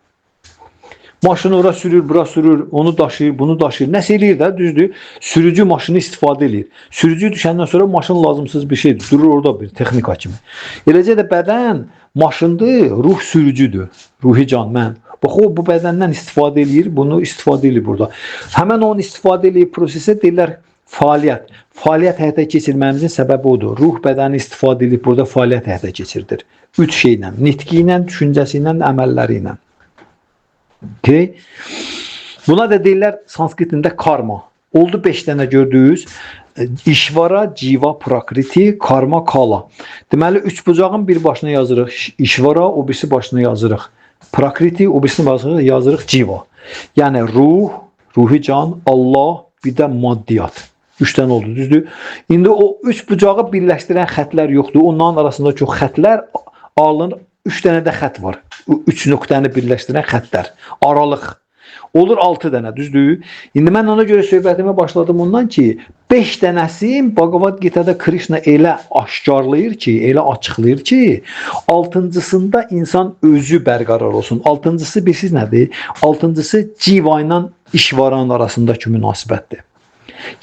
Maşını ora sürür, bura sürür, onu daşıyır, bunu daşıyır. Nəsə eləyir də, düzdür. Sürücü maşını istifadə edir. Sürücü düşəndən sonra maşın lazımsız bir şeydir. Durur orada bir texnika kimi. Eləcə də bədən maşındır, ruh sürücüdür. Ruhi can, mən. Bax, o bu bədəndən istifadə edir, bunu istifadə edir burada. Həmən onun istifadə edir prosesə deyirlər fəaliyyət. Fəaliyyət həyata keçirməyimizin səbəbi odur. Ruh bədəni istifadə edib burada fəaliyyət həyata keçirdir. Üç şeylə, nitqi ilə, düşüncəsi ilə, əməlləri ilə. Okay. Buna da deyirlər sanskritində karma. Oldu 5 dənə gördüyünüz. İşvara, civa, prakriti, karma, kala. Deməli, üç bucağın bir başına yazırıq işvara, o birisi başına yazırıq prakriti, o birisi başına yazırıq civa. Yəni ruh, ruhi can, Allah, bir də maddiyyat. 3 dənə oldu, düzdür? İndi o üç bucağı birləşdirən xətlər yoxdur. Onların arasında çox xətlər alınır. 3 dənə də xət var. 3 nöqtəni birləşdirən xətlər. Aralıq. Olur 6 dənə, düzdür? İndi mən ona görə söhbətimə başladım ondan ki, 5 dənəsi Bhagavad Gita'da Krishna elə aşkarlayır ki, elə açıqlayır ki, 6-cısında insan özü bərqərar olsun. 6-cısı bilirsiniz nədir? 6-cısı civa ilə işvaranın arasındakı münasibətdir.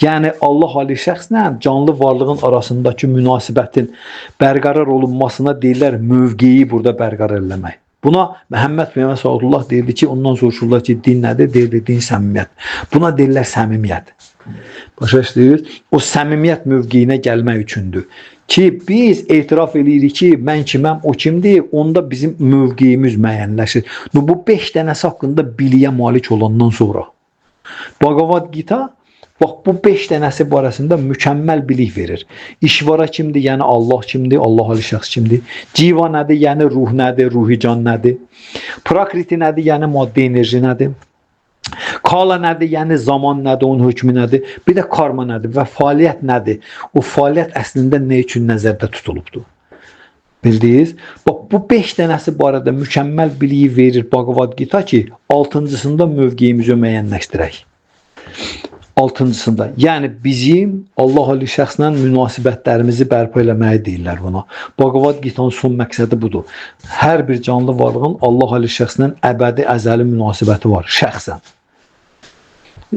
Yəni Allah ali şəxslə canlı varlığın arasındakı münasibətin bərqərar olunmasına deyirlər mövqeyi burada bərqərar eləmək. Buna Məhəmməd Peyğəmbər sallallahu deyirdi ki, ondan soruşurlar ki, din nədir? Deyirdi din səmimiyyət. Buna deyirlər səmimiyyət. Başa düşdünüz? O səmimiyyət mövqeyinə gəlmək üçündür. Ki biz etiraf edirik ki, mən kiməm, o kimdir? Onda bizim mövqeyimiz müəyyənləşir. Bu 5 dənəsi haqqında biliyə malik olandan sonra Bhagavad Gita bax, bu 5 dənəsi barəsində mükəmməl bilik verir. İşvara kimdir? Yəni Allah kimdir? Allah ali şəxs kimdir? Civa nədir? Yəni ruh nədir? Ruhi can nədir? Prakriti nədir? Yəni maddi enerji nədir? Kala nədir? Yəni zaman nədir? Onun hökmü nədir? Bir də karma nədir? Və fəaliyyət nədir? O fəaliyyət əslində nə üçün nəzərdə tutulubdur? Bildiniz? Bax, bu 5 dənəsi barədə mükəmməl biliyi verir Bhagavad Gita ki, 6-cısında mövqeyimizi müəyyənləşdirək. 6-cısında. Yəni bizim Allah ali şəxslə münasibətlərimizi bərpa eləməyi deyirlər buna. Bhagavad Gita'nın son məqsədi budur. Hər bir canlı varlığın Allah ali şəxslə əbədi əzəli münasibəti var, şəxsən.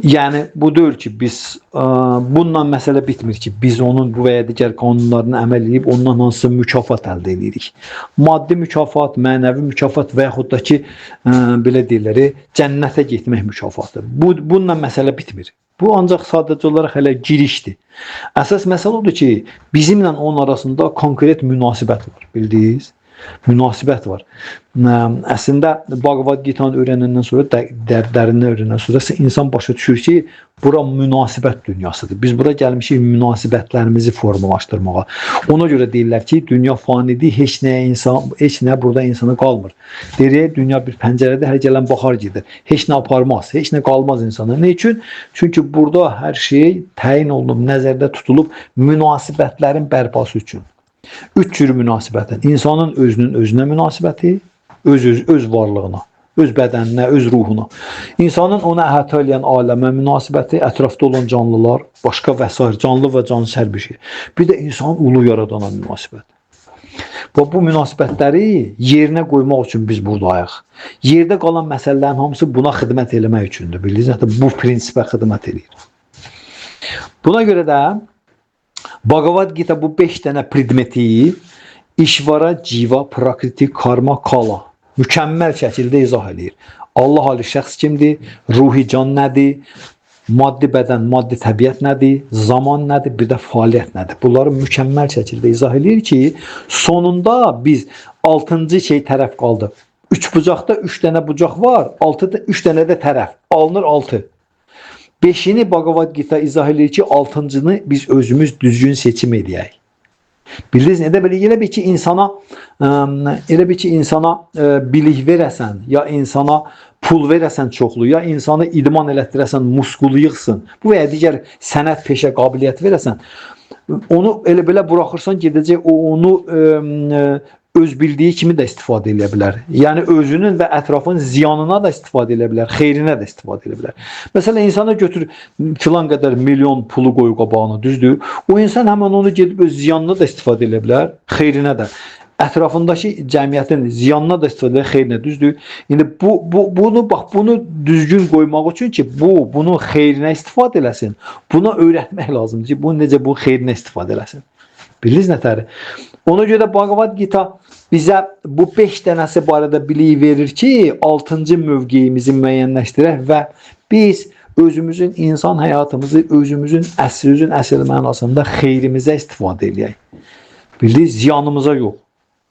Yəni bu deyil ki, biz bununla məsələ bitmir ki, biz onun bu və ya digər qanunlarına əməl edib ondan hansısa mükafat əldə edirik. Maddi mükafat, mənəvi mükafat və yaxud da ki, belə deyirlər, cənnətə getmək mükafatı. Bununla məsələ bitmir. Bu ancaq sadəcə olaraq hələ girişdir. Əsas məsələ odur ki, bizimlə onun arasında konkret münasibət var, bildiniz? Münasibət var. Əslində Bhagavad Gita'nı öyrənəndən sonra, dərindən öyrənəndən sonra insan başa düşür ki, bura münasibət dünyasıdır. Biz bura gəlmişik münasibətlərimizi formalaşdırmağa. Ona görə deyirlər ki, dünya fanidir, heç nə burada insana qalmır. Deyir, dünya bir pəncərədə hər gələn baxar gedir. Heç nə aparmaz, heç nə qalmaz insana. Ne üçün? Çünki burada hər şey təyin olunub, nəzərdə tutulub münasibətlərin bərpası üçün. 3 cür münasibətə. İnsanın özünün özünə münasibəti, öz varlığına, öz bədəninə, öz ruhuna. İnsanın ona əhatə edən aləmə münasibəti, ətrafda olan canlılar, başqa və s. canlı və cansər bir şey. Bir də insanın ulu yaradana münasibət. Bu münasibətləri yerinə qoymaq üçün biz buradayıq. Yerdə qalan məsələlərin hamısı buna xidmət eləmək üçündür. Bildiniz, bu prinsipə xidmət edir. Buna görə də Bhagavad Gita bu 5 dənə predmeti işvara, civa, prakriti, karma, kala mükəmməl şəkildə izah edir. Allah ali şəxs kimdir? Ruhi can nədir? Maddi bədən, maddi təbiət nədir? Zaman nədir? Bir də fəaliyyət nədir? Bunları mükəmməl şəkildə izah edir ki, sonunda biz 6-cı şey tərəf qaldı. Üç bucaqda 3 dənə bucaq var, 3 dənə də tərəf. Alınır 6. 5'ini Bhagavad Gita izah edir ki, 6'cını biz özümüz düzgün seçim edəyək. Bildiniz nə də belə elə bir ki insana bilik verəsən, ya insana pul verəsən çoxlu, ya insanı idman elətdirəsən, muskulu yığsın. Bu və ya digər sənət, peşə, qabiliyyət verəsən, onu elə belə buraxırsan, gedəcək o onu öz bildiyi kimi də istifadə edə bilər. Yəni özünün və ətrafın ziyanına da istifadə edə bilər, xeyrinə də istifadə edə bilər. Məsələn, insana götür filan qədər milyon pulu qoy qabağına, düzdür? O insan həmin onu gedib öz ziyanına da istifadə edə bilər, xeyrinə də. Ətrafındakı cəmiyyətin ziyanına da istifadə edə, xeyrinə, düzdür? İndi bunu düzgün qoymaq üçün ki, bunun xeyrinə istifadə eləsin, buna öyrətmək lazımdır ki, necə bu xeyrinə istifadə eləsin. Bilirsiniz nətəri? Ona görə Bhagavad Gita bizə bu 5 dənəsi barədə bilik verir ki, 6-cı mövqeyimizi müəyyənləşdirək və biz özümüzün insan həyatımızı, özümüzün əsl mənasında xeyrimizə istifadə edək. Bildiniz, ziyanımıza yox.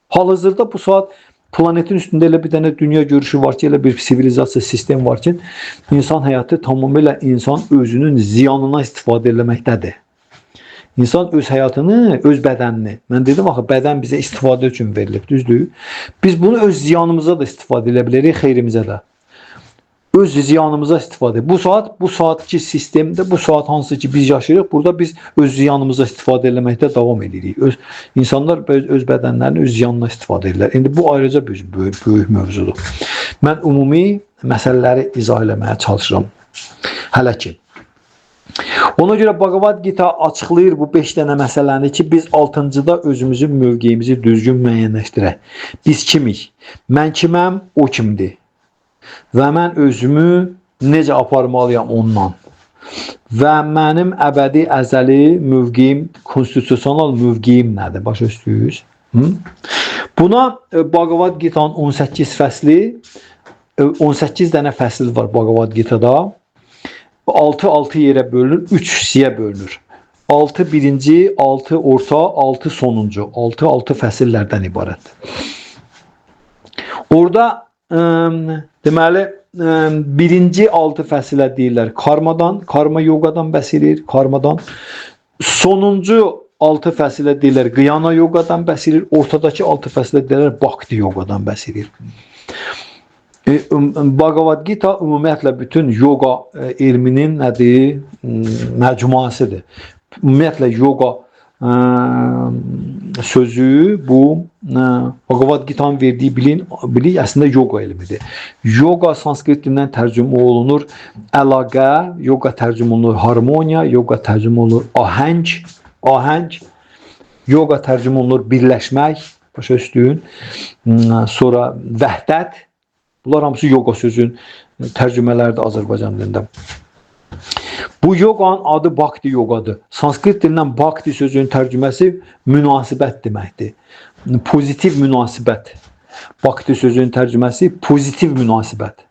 Hal-hazırda bu saat planetin üstündə elə bir dənə dünya görüşü var ki, elə bir sivilizasiya sistem var ki, insan həyatı tamamilə insan özünün ziyanına istifadə etməkdədir. İnsan öz həyatını, öz bədənini, mən dedim axı, bədən bizə istifadə üçün verilib, düzdür? Biz bunu öz ziyanımıza da istifadə edə bilərik, xeyrimizə də. Öz ziyanımıza istifadə. Bu saatki sistemdə, bu saat hansı ki biz yaşayırıq, burada biz öz ziyanımıza istifadə etməkdə davam edirik. İnsanlar öz bədənlərini öz ziyanına istifadə edirlər. İndi bu ayrıca böyük mövzudur. Mən ümumi məsələləri izah eləməyə çalışıram. Hələ ki. Ona görə Bhagavad Gita açıqlayır bu 5 dənə məsələni ki, biz 6-cıda özümüzün mövqeyimizi düzgün müəyyənləşdirək. Biz kimik? Mən kiməm? O kimdir? Və mən özümü necə aparmalıyam ondan? Və mənim əbədi, əzəli mövqeyim, konstitusional mövqeyim nədir? Başa düşdünüz? Buna Bhagavad Gita'nın 18 fəsli, 18 dənə fəsil var Bhagavad Gita'da. 6 yerə bölünür, 3 hissəyə bölünür. 6 birinci, 6 orta, 6 sonuncu. 6 fəsillərdən ibarət. Orada deməli birinci 6 fəsilə deyirlər karmadan, karma yogadan bəhs edir, karmadan. Sonuncu 6 fəsilə deyirlər qiyana yogadan bəhs edir, ortadakı 6 fəsilə deyirlər bhakti yogadan bəhs edir. Bhagavad Gita ümumiyyətlə bütün yoga elminin nədir? Məcmuasıdır. Ümumiyyətlə yoga sözü bu Bhagavad Gita'nın verdiyi bilik əslində yoga elmidir. Yoga sanskrit dilindən tərcümə olunur əlaqə, yoga tərcümə olunur harmoniya, yoga tərcümə olunur ahəng, yoga tərcümə olunur birləşmək, başa düşdün? Sonra vəhdət. Bunlar hamısı yoga sözün tərcümələrdir Azərbaycan dilində. Bu yoganın adı bhakti yogadır. Sanskrit dilindən bhakti sözünün tərcüməsi münasibət deməkdir. Pozitiv münasibət. Bhakti sözünün tərcüməsi pozitiv münasibət.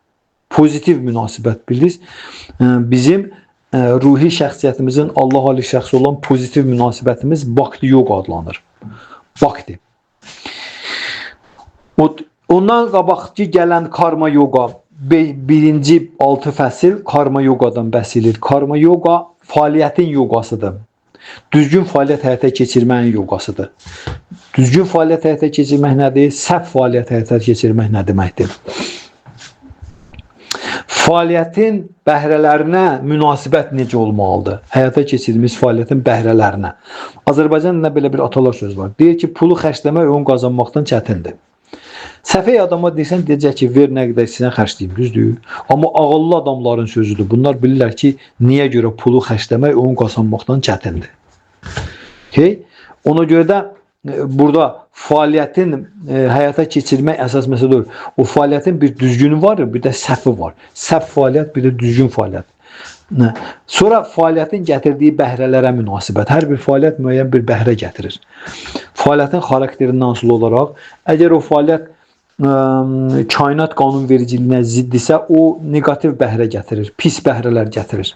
Pozitiv münasibət, bildiniz? Bizim ruhi şəxsiyyətimizin Allah ali şəxsi olan pozitiv münasibətimiz bhakti yoga adlanır. Bhakti. Ondan qabaqki gələn karma yoga, birinci 6 fəsil karma yogadan bəhs edir. Karma yoga fəaliyyətin yogasıdır. Düzgün fəaliyyət həyata keçirməyin yogasıdır. Düzgün fəaliyyət həyata keçirmək nədir? Səhv fəaliyyət həyata keçirmək nə deməkdir? Fəaliyyətin bəhrələrinə münasibət necə olmalıdır? Həyata keçirdiyimiz fəaliyyətin bəhrələrinə. Azərbaycanda belə bir atalar söz var. Deyir ki, pulu xərcləmək onu qazanmaqdan çətindir. Səfəh adama deyirsən, deyəcək ki, ver nə qədər istəyirsən xərcləyim, düzdür? Amma ağıllı adamların sözüdür. Bunlar bilirlər ki, niyə görə pulu xərcləmək onu qazanmaqdan çətindir. Ona görə də burada fəaliyyətin həyata keçirmək əsas məsələdir. O fəaliyyətin bir düzgünü var, bir də səhvi var. Səhv fəaliyyət, bir də düzgün fəaliyyət. Sonra fəaliyyətin gətirdiyi bəhrələrə münasibət. Hər bir fəaliyyət müəyyən bir bəhrə gətirir. Fəaliyyətin xarakterindən asılı olaraq, əgər o fəaliyyət kainat qanunvericiliyinə ziddirsə, o negativ bəhrə gətirir, pis bəhrələr gətirir.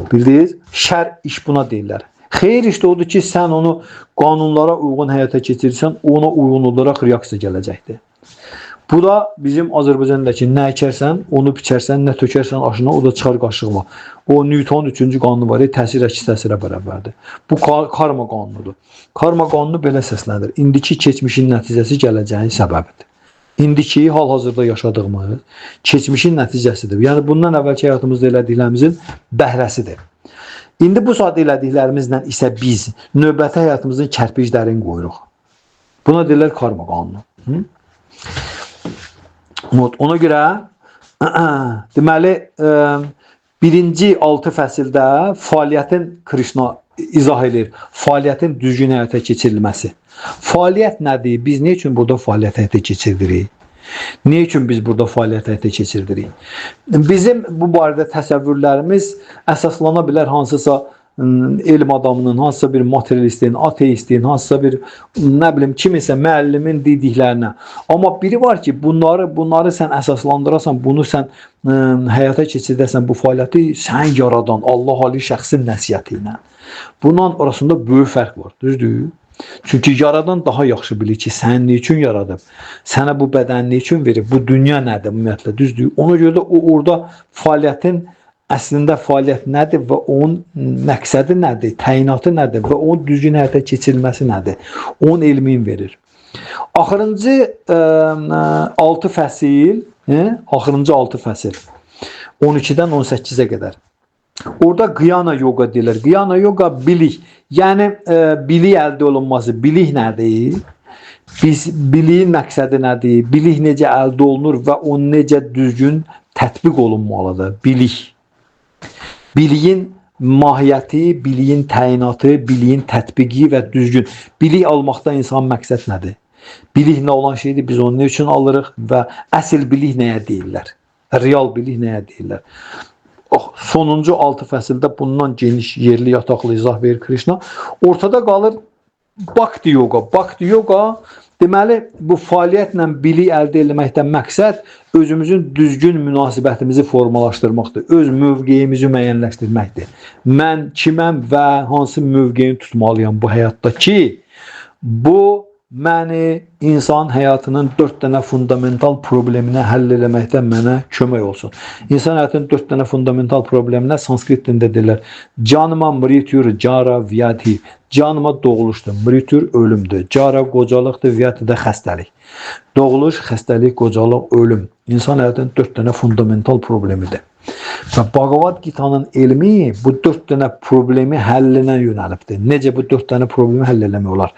Bildiniz? Şər iş buna deyirlər. Xeyir işte odur ki, sən onu qanunlara uyğun həyata keçirirsən, ona uyğun olaraq reaksiya gələcəkdir. Bu da bizim Azərbaycandakı nə əkərsən, onu biçərsən, nə tökərsən aşına, o da çıxar qaşıqla. O Newtonun 3-cü qanunu var, təsir əks təsirə bərabərdir. Bu karma qanunudur. Karma qanunu belə səslənir. İndiki keçmişin nəticəsi gələcəyin səbəbidir. İndiki hal-hazırda yaşadığımız keçmişin nəticəsidir. Yəni bundan əvvəlki həyatımızda elədiklərimizin bəhrəsidir. İndi bu saat elədiklərimizlə isə biz növbəti həyatımızın kərpiclərini qoyuruq. Buna deyirlər karma qanunu. Ona görə deməli birinci 6 fəsildə fəaliyyətin Krishna izah edir. Fəaliyyətin düzgün həyata keçirilməsi. Fəaliyyət nədir? Biz nə üçün burada fəaliyyət həyata keçirdirik? Nə üçün biz burada fəaliyyət həyata keçirdirik? Bizim bu barədə təsəvvürlərimiz əsaslana bilər hansısa elm adamının, hansısa bir materialistin, ateistin, hansısa bir nə bilim kimisə müəllimin dediklərinə. Amma biri var ki, bunları sən əsaslandırasan, bunu sən həyata keçirdəsən, bu fəaliyyəti sən yaradan Allah Ali şəxsin nəsihəti ilə. Bunun arasında böyük fərq var, düzdür? Çünki yaradan daha yaxşı bilir ki, sən nə üçün yaradıb? Sənə bu bədəni nə üçün verib? Bu dünya nədir ümumiyyətlə, düzdür? Ona görə də o orada fəaliyyətin əslində fəaliyyət nədir və onun məqsədi nədir, təyinatı nədir və onun düzgün həyata keçirilməsi nədir? Onun elmin verir. Axırıncı 6 fəsil, axırıncı 6 fəsil 12-dən 18-ə qədər. Orada Gyana yoga deyilir. Gyana yoga bilik. Yəni bilik əldə olunması. Bilik nədir? Biliyin məqsədi nədir? Bilik necə əldə olunur və o necə düzgün tətbiq olunmalıdır? Bilik. Biliyin mahiyyəti, biliyin təyinatı, biliyin tətbiqi və düzgün. Bilik almaqda insan məqsəd nədir? Bilik nə olan şeydir? Biz onu nə üçün alırıq və əsl bilik nəyə deyirlər? Real bilik nəyə deyirlər? Sonuncu 6 fəsildə bundan geniş yerli yataqlı izah verir Krishna. Ortada qalır Bhakti yoga. Bhakti yoga deməli bu fəaliyyətlə bilik əldə etməkdən məqsəd özümüzün düzgün münasibətimizi formalaşdırmaqdır. Öz mövqeyimizi müəyyənləşdirməkdir. Mən kiməm və hansı mövqeyini tutmalıyam bu həyatda ki, bu məni insan həyatının 4 dənə fundamental problemini həll eləməkdə mənə kömək olsun. İnsan həyatının 4 dənə fundamental probleminə sanskrit dilində deyirlər. Canıma mrityur, jara, vyadhi. Canıma doğuluşdur, mrityur ölümdür. Jara qocalıqdır, vyadhi də xəstəlik. Doğuluş, xəstəlik, qocalıq, ölüm. İnsan həyatının 4 dənə fundamental problemidir. Və Bhagavad Gita'nın elmi bu 4 dənə problemi həllinə yönəlibdir. Necə bu 4 dənə problemi həll eləmək olar?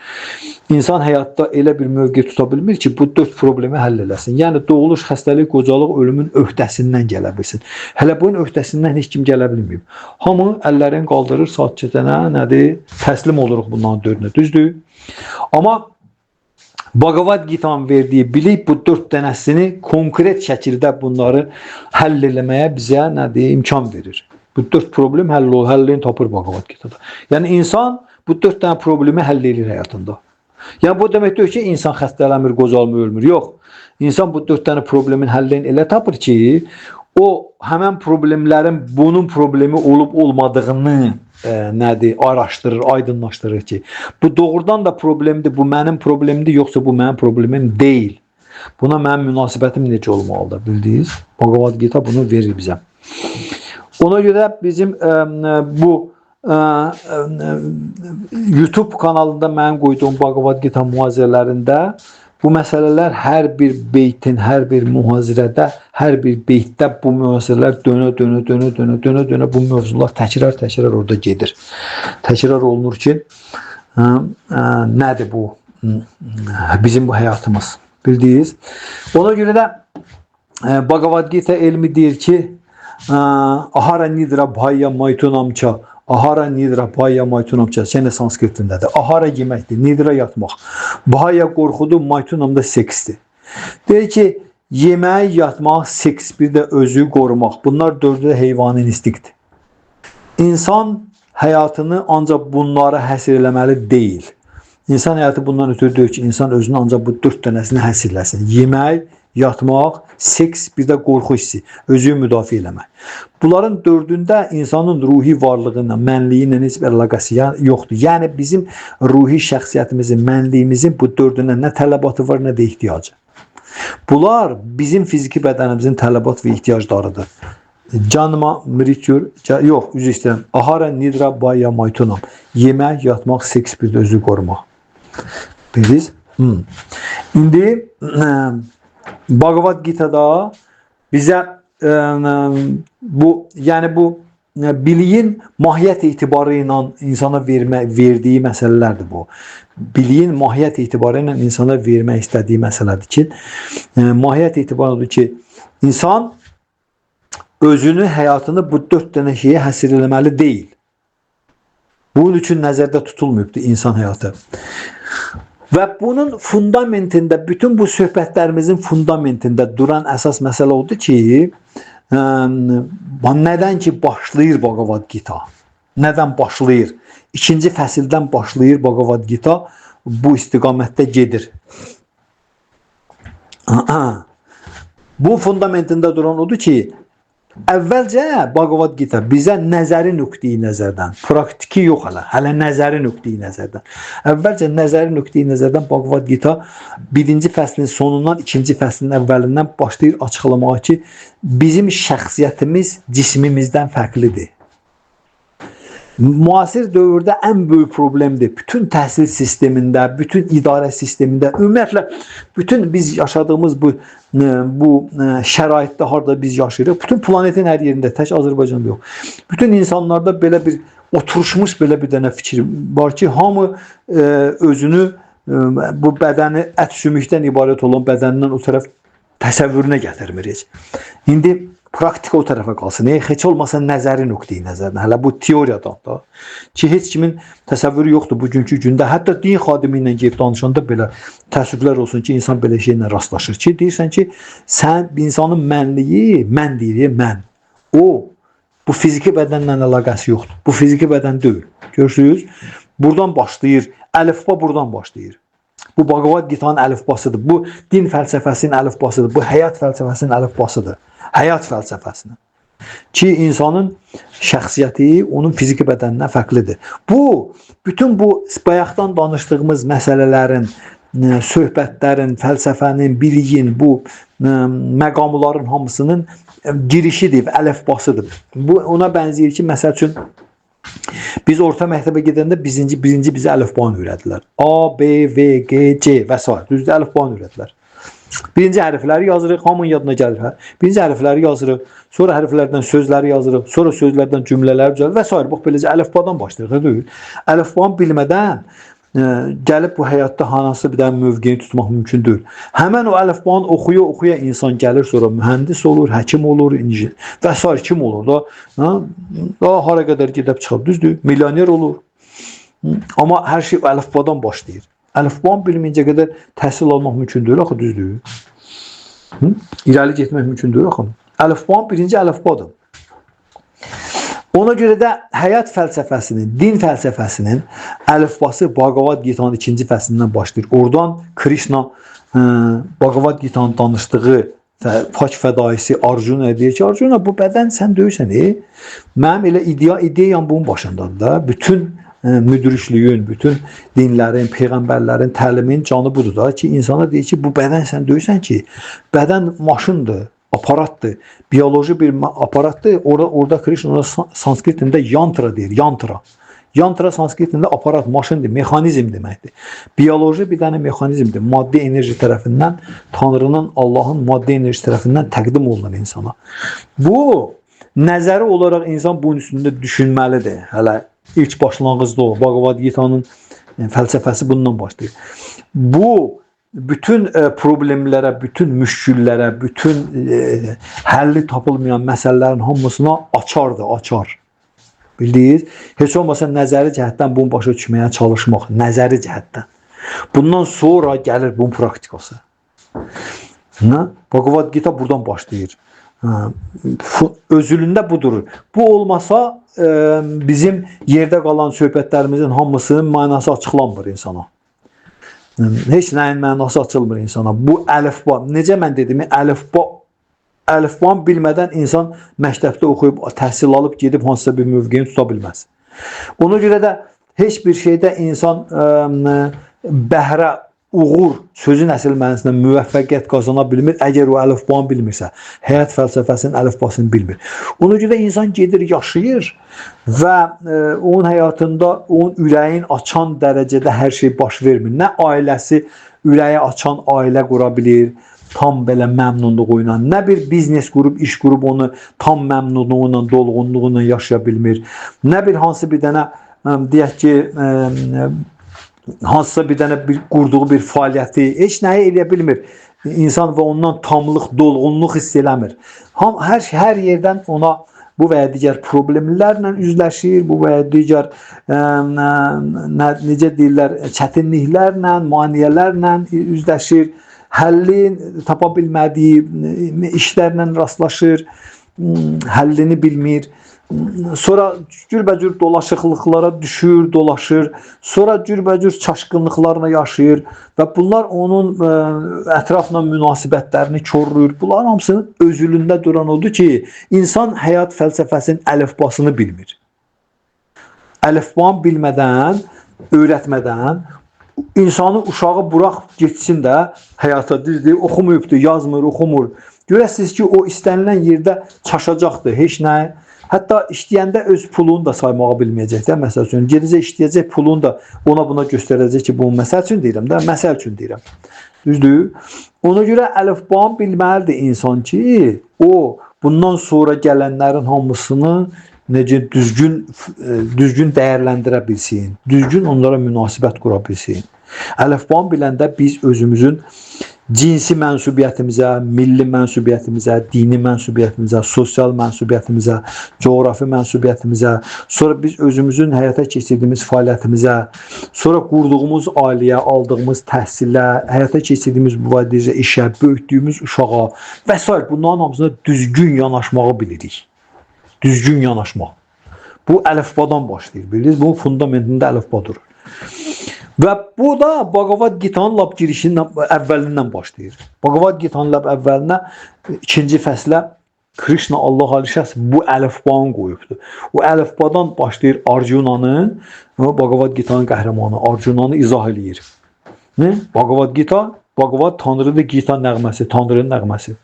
İnsan həyatda elə bir mövqe tuta bilmir ki, bu 4 problemi həll eləsin. Yəni doğuluş, xəstəlik, qocalıq, ölümün öhdəsindən gələ bilsin. Hələ bunun öhdəsindən heç kim gələ bilməyib. Hamı əllərini qaldırır, saat çetənə, nədir? Təslim oluruq bundan 4-ünə, düzdür? Amma Bhagavad Gita'nın verdiyi bilik bu 4 dənəsini konkret şəkildə bunları həll eləməyə bizə nədir? İmkan verir. Bu 4 problem həllini tapır Bhagavad Gita'da. Yəni insan bu 4 dənə problemi həll edir həyatında. Yəni bu demək deyil ki, insan xəstələnmir, qocalmır, ölmür. Yox. İnsan bu 4 dənə problemin həllini elə tapır ki, o həmən problemlərin bunun problemi olub olmadığını nədir, araşdırır, aydınlaşdırır ki, bu doğrudan da problemdir, bu mənim problemimdir, yoxsa bu mənim problemim deyil. Buna mənim münasibətim necə olmalıdır, bildiniz? Bhagavad Gita bunu verir bizə. Ona görə bizim bu YouTube kanalında mənim qoyduğum Bhagavad Gita mühazirələrində bu məsələlər hər bir beytin, hər bir mühazirədə, hər bir beytdə bu mühazirələr dönə bu mövzular təkrar orada gedir. Təkrar olunur ki, nədir bu? Bizim bu həyatımız. Bildiniz? Ona görə də Bhagavad Gita elmi deyir ki, Ahara Nidra Bhaya Maitunamcha. Ahara Nidra Bhaya Maitunamcha. Sənə sanskrit dilindədir. Ahara yeməkdir, Nidra yatmaq. Bhaya qorxudur, Maitunam da seksdir. Deyir ki, yemək, yatmaq, seks, bir də özü qorumaq. Bunlar 4-ü də heyvani instinktdir. İnsan həyatını ancaq bunlara həsr eləməli deyil. İnsan həyatı bundan ötürü deyir ki, insan özünü ancaq bu 4 dənəsini həsr eləsin. Yemək, yatmaq, seks, bir də qorxu hissi, özü müdafiə eləmək. Bunların 4-ündə insanın ruhi varlığıyla, mənliyi ilə heç bir əlaqəsi yoxdur. Yəni bizim ruhi şəxsiyyətimizin, mənliyimizin bu 4-ünə nə tələbatı var, nə də ehtiyacı. Bunlar bizim fiziki bədənimizin tələbat və ehtiyaclarıdır. Canıma, mirikyur, yox, üzr istəyirəm. Ahara, nidra, baya, maytunam. Yemək, yatmaq, seks, bir də özü qorumaq. Bilirsiniz? İndi Bhagavad Gita'da bizə bu, yəni bu biliyin mahiyyət etibarı ilə insana verdiyi məsələlərdir bu. Biliyin mahiyyət etibarı ilə insana vermək istədiyi məsələdir ki, mahiyyət etibarıdır ki, insan özünü, həyatını bu 4 dənə şeyə həsr eləməli deyil. Bunun üçün nəzərdə tutulmayıbdır insan həyatı. Və bunun fundamentində, bütün bu söhbətlərimizin fundamentində duran əsas məsələ oldu ki, nədən ki başlayır Bhagavad Gita? Nədən başlayır? 2-ci fəsildən başlayır Bhagavad Gita, bu istiqamətdə gedir. Bu fundamentində duran odur ki, əvvəlcə Bhagavad Gita bizə nəzəri nöqteyi nəzərdən, praktiki yox hələ nəzəri nöqteyi nəzərdən. Əvvəlcə nəzəri nöqteyi nəzərdən Bhagavad Gita 1-ci fəslin sonundan 2-ci fəslin əvvəlindən başlayır açıqlamağa ki, bizim şəxsiyyətimiz cismimizdən fərqlidir. Müasir dövrdə ən böyük problemdir. Bütün təhsil sistemində, bütün idarə sistemində, ümumiyyətlə bütün biz yaşadığımız bu şəraitdə harda biz yaşayırıq, bütün planetin hər yerində, tək Azərbaycanda yox. Bütün insanlarda belə bir oturuşmuş belə bir dənə fikir var ki, hamı özünü bu bədəni ət sümükdən ibarət olan bədənindən o tərəf təsəvvürünə gətirmir heç. İndi praktika o tərəfə qalsın. Heç olmasa nəzəri nöqteyi nəzərdən. Hələ bu teoriyadan da. Ki, heç kimin təsəvvürü yoxdur bugünkü gündə. Hətta din xadimi ilə gedib danışanda belə təəssüflər olsun ki, insan belə şeylə rastlaşır ki, deyirsən ki, sən insanın mənliyi, mən deyir, mən. O, bu fiziki bədənlə əlaqəsi yoxdur. Bu fiziki bədən deyil. Görürsünüz? Buradan başlayır. Əlifba buradan başlayır. Bu Bhagavad Gita'nın əlifbasıdır. Bu din fəlsəfəsinin əlifbasıdır. Bu həyat fəlsəfəsinin əlifbasıdır. Həyat fəlsəfəsinin. Ki, insanın şəxsiyyəti onun fiziki bədənindən fərqlidir. Bu, bütün bu bayaqdan danışdığımız məsələlərin, söhbətlərin, fəlsəfənin, biliyin, bu məqamların hamısının girişidir, əlifbasıdır. Bu, ona bənzəyir ki, məsəl üçün, biz orta məktəbə gedəndə birinci bizə əlifbanı öyrədilər. A, B, V, G, C və s. Düzdür, əlifbanı öyrədilər. Birinci hərfləri yazırıq, hamının yadına gəlir. Birinci hərfləri yazırıq, sonra hərflərdən sözləri yazırıq, sonra sözlərdən cümlələr düzəlir və s. Bax, beləcə əlifbadan başlayırıq, deyil. Əlifbanı bilmədən gəlib bu həyatda hansı bir dənə mövqeyini tutmaq mümkün deyil. Həmən o əlifbanı oxuya insan gəlir, sonra mühəndis olur, həkim olur, injiner və s. Kim olur da? Daha hara qədər gedib çıxıb, düzdür, milyoner olur. Amma hər şey əlifbadan başlayır. Əlifbanı bilməyincə qədər təhsil almaq mümkün deyil, axı düzdür. İrəli getmək mümkün deyil, axı. Əlifbanı birinci əlifbadır. Ona görə də həyat fəlsəfəsinin, din fəlsəfəsinin əlifbası Bhagavad Gita'nın 2-ci fəslindən başlayır. Oradan Krishna Bhagavad Gita'nın danışdığı pak fədaisi Arjuna deyir ki, Arjuna bu bədən sən deyirsən, mənim elə ideyam bunun başındadır da. Bütün müdürüşlüyün, bütün dinlərin, peyğəmbərlərin təlimin canı budur da ki, insana deyir ki, bu bədən sən deyirsən ki, bədən maşındır, aparatdır, biyoloji bir aparatdır. Orada Krishna sanskritində yantra deyir, yantra. Yantra sanskritində aparat, maşındır, mexanizm deməkdir. Biyoloji bir dənə mexanizmdir. Maddi enerji tərəfindən, Tanrının, Allahın maddi enerji tərəfindən təqdim olunan insana. Bu, nəzəri olaraq insan bunun üstündə düşünməlidir. Hələ ilk başlanğıcda o, Bhagavad Gita'nın fəlsəfəsi bundan başlayır. Bu, bütün problemlərə, bütün müşküllərə, bütün həlli tapılmayan məsələlərin hamısına açardır, açar. Bildiniz? Heç olmasa nəzəri cəhətdən bunu başa düşməyə çalışmaq, nəzəri cəhətdən. Bundan sonra gəlir bunun praktikası. Bhagavad Gita buradan başlayır. Özülündə budur. Bu olmasa bizim yerdə qalan söhbətlərimizin hamısının mənası açıqlanmır insana. Heç nəyin mənası açılmır insana. Bu əlifba, necə mən dedim, əlifbanı bilmədən insan məktəbdə oxuyub, təhsil alıb, gedib hansısa bir mövqeyini tuta bilməz. Ona görə də heç bir şeydə insan bəhrə uğur sözün əsl mənasında müvəffəqiyyət qazana bilmir, əgər o əlifbanı bilmirsə, həyat fəlsəfəsinin əlifbasını bilmir. Ona görə insan gedir, yaşayır və onun həyatında onun ürəyin açan dərəcədə hər şey baş vermir. Nə ailəsi ürəyi açan ailə qura bilir, tam belə məmnunluğuyla, nə bir biznes qurub, iş qurub onu tam məmnunluğuyla, dolğunluğuyla yaşaya bilmir. Nə bir hansı bir dənə deyək ki, hansısa bir dənə qurduğu bir fəaliyyəti heç nəyi eləyə bilmir. İnsan və ondan tamlıq, dolğunluq hiss eləmir. Hər yerdən ona bu və ya digər problemlərlə üzləşir, bu və ya digər necə deyirlər, çətinliklərlə, maneələrlə üzləşir, həllin tapa bilmədiyi işlərlə rastlaşır, həllini bilmir. Sonra cürbəcür dolaşıqlıqlara düşür, dolaşır. Sonra cürbəcür çaşqınlıqlarla yaşayır və bunlar onun ətrafla münasibətlərini korlayır. Bunların hamısının özülündə duran odur ki, insan həyat fəlsəfəsinin əlifbasını bilmir. Əlifbanı bilmədən, öyrətmədən insanı uşağı burax getsin də həyata, düzdür, oxumayıbdır, yazmır, oxumur. Görəsiniz ki, o istənilən yerdə çaşacaqdır, heç nə. Hətta işləyəndə öz pulunu da saymağı bilməyəcək də, məsəl üçün. Gedəcək, işləyəcək, pulunu da ona buna göstərəcək ki, bunu məsəl üçün deyirəm də, məsəl üçün deyirəm. Düzdür? Ona görə əlifbanı bilməlidir insan ki, o bundan sonra gələnlərin hamısını necə düzgün dəyərləndirə bilsin, düzgün onlara münasibət qura bilsin. Əlifbanı biləndə biz özümüzün cinsi mənsubiyyətimizə, milli mənsubiyyətimizə, dini mənsubiyyətimizə, sosial mənsubiyyətimizə, coğrafi mənsubiyyətimizə, sonra biz özümüzün həyata keçirdiyimiz fəaliyyətimizə, sonra qurduğumuz ailəyə, aldığımız təhsilə, həyata keçirdiyimiz bu vərdicə işə, böyütdüyümüz uşağa və s. bunların hamısına düzgün yanaşmağı bilirik. Düzgün yanaşmaq. Bu əlifbadan başlayır, bilirsiniz? Bunun fundamentində əlifba durur. Və bu da Bhagavad Gita'nın lap girişinin əvvəlindən başlayır. Bhagavad Gita'nın lap əvvəlinə 2-ci fəslə Krishna Allah Alişəs bu əlifbanı qoyubdur. O əlifbadan başlayır Arjunanın, Bhagavad Gita'nın qəhrəmanı Arjunanı izah eləyir. Bhagavad Gita, Bhagavad Tanrıdır, Gita nəğməsi, Tanrının nəğməsi.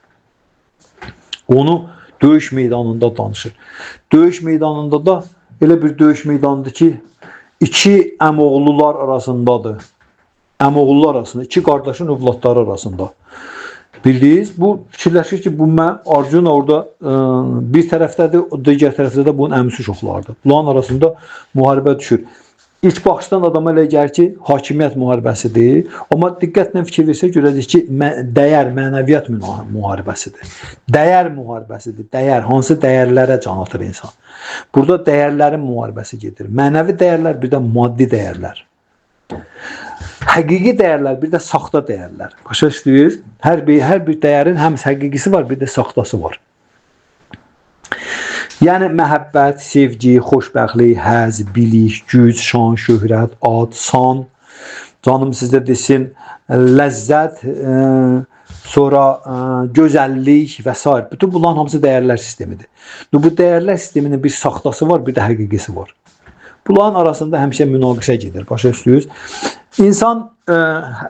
Onu döyüş meydanında danışır. Döyüş meydanında da elə bir döyüş meydanıdır ki, İki əmoğlular arasındadır. Əmoğlular arasında, iki qardaşın övladları arasında. Bildiniz, bu fikirləşir ki, bu Arjuna orada bir tərəfdədir, digər tərəfdə də bunun əmisi uşaqlardır. Bunların arasında müharibə düşür. İlk baxışdan adama elə gəlir ki, hakimiyyət müharibəsidir. Amma diqqətlə fikir versə görəcək ki, dəyər, mənəviyyat müharibəsidir. Dəyər müharibəsidir. Dəyər, hansı dəyərlərə can atır insan. Burada dəyərlərin müharibəsi gedir. Mənəvi dəyərlər, bir də maddi dəyərlər. Həqiqi dəyərlər, bir də saxta dəyərlər. Başa düşdünüz? Hər bir dəyərin həm həqiqisi var, bir də saxtası var. Yəni məhəbbət, sevgi, xoşbəxtlik, həzz, bilik, güc, şan, şöhrət, ad, san, canım sizdə desin, ləzzət, sonra gözəllik və s. Bütün bunların hamısı dəyərlər sistemidir. Bu dəyərlər sisteminin bir saxtası var, bir də həqiqisi var. Bunların arasında həmişə münaqişə gedir. Başa düşdünüz? İnsan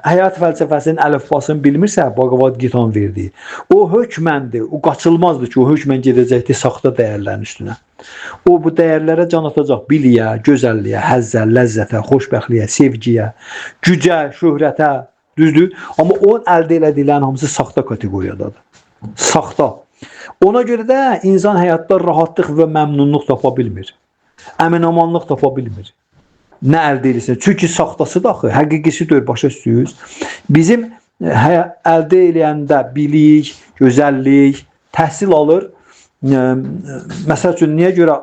həyat fəlsəfəsinin əlifbasını bilmirsə, Bhagavad Gita'nın verdiyi, o hökməndir, o qaçılmazdır ki, o hökmən gedəcəkdir saxta dəyərlərin üstünə. O bu dəyərlərə can atacaq biliyə, gözəlliyə, həzzə, ləzzətə, xoşbəxtliyə, sevgiyə, gücə, şöhrətə, düzdür? Amma onun əldə elədiklərinin hamısı saxta kateqoriyadadır. Saxta. Ona görə də insan həyatda rahatlıq və məmnunluq tapa bilmir. Əminamanlıq tapa bilmir. Nə əldə edirsən? Çünki saxtası da axı, həqiqisi deyil, başa düşdünüz? Bizim əldə eləyəndə bilik, gözəllik, təhsil alır. Məsəl üçün, niyə görə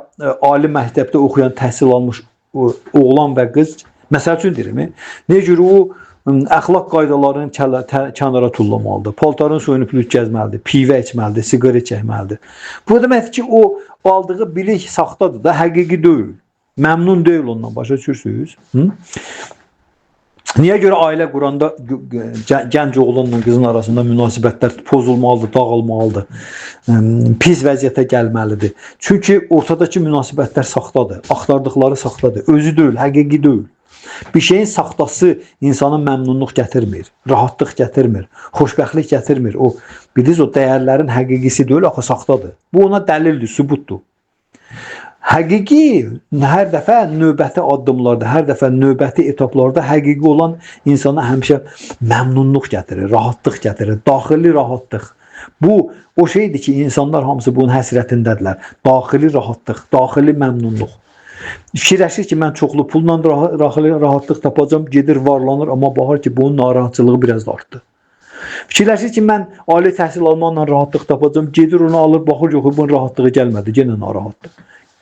ali məktəbdə oxuyan, təhsil almış oğlan və qız, məsəl üçün deyirəm, niyə görə o əxlaq qaydalarını kənara tullamalıdır, paltarın soyunub gəzməlidir, pivə içməlidir, siqaret çəkməlidir. Bu deməkdir ki, o aldığı bilik saxtadır da, həqiqi deyil. Məmnun deyil ondan, başa düşürsünüz? Niyə görə ailə quranda gənc oğlanla qızın arasında münasibətlər pozulmalıdır, dağılmalıdır, pis vəziyyətə gəlməlidir? Çünki ortadakı münasibətlər saxtadır, axtardıqları saxtadır, özü deyil, həqiqi deyil. Bir şeyin saxtası insana məmnunluq gətirmir, rahatlıq gətirmir, xoşbəxtlik gətirmir. O bilirsiniz, o dəyərlərin həqiqisi deyil, axı saxtadır. Bu ona dəlildir, sübutdur. Həqiqi hər dəfə növbəti addımlarda, hər dəfə növbəti etaplarda həqiqi olan insana həmişə məmnunluq gətirir, rahatlıq gətirir, daxili rahatlıq. Bu o şeydir ki, insanlar hamısı bunun həsrətindədirlər. Daxili rahatlıq, daxili məmnunluq. Fikirləşir ki, mən çoxlu pulla rahatlıq tapacağam, gedir varlanır, amma baxır ki, bunun narahatçılığı biraz da artdı. Fikirləşir ki, mən ali təhsil almaqla rahatlıq tapacağam, gedir onu alır, baxır yox, bunun rahatlığı gəlmədi, yenə narahatdır.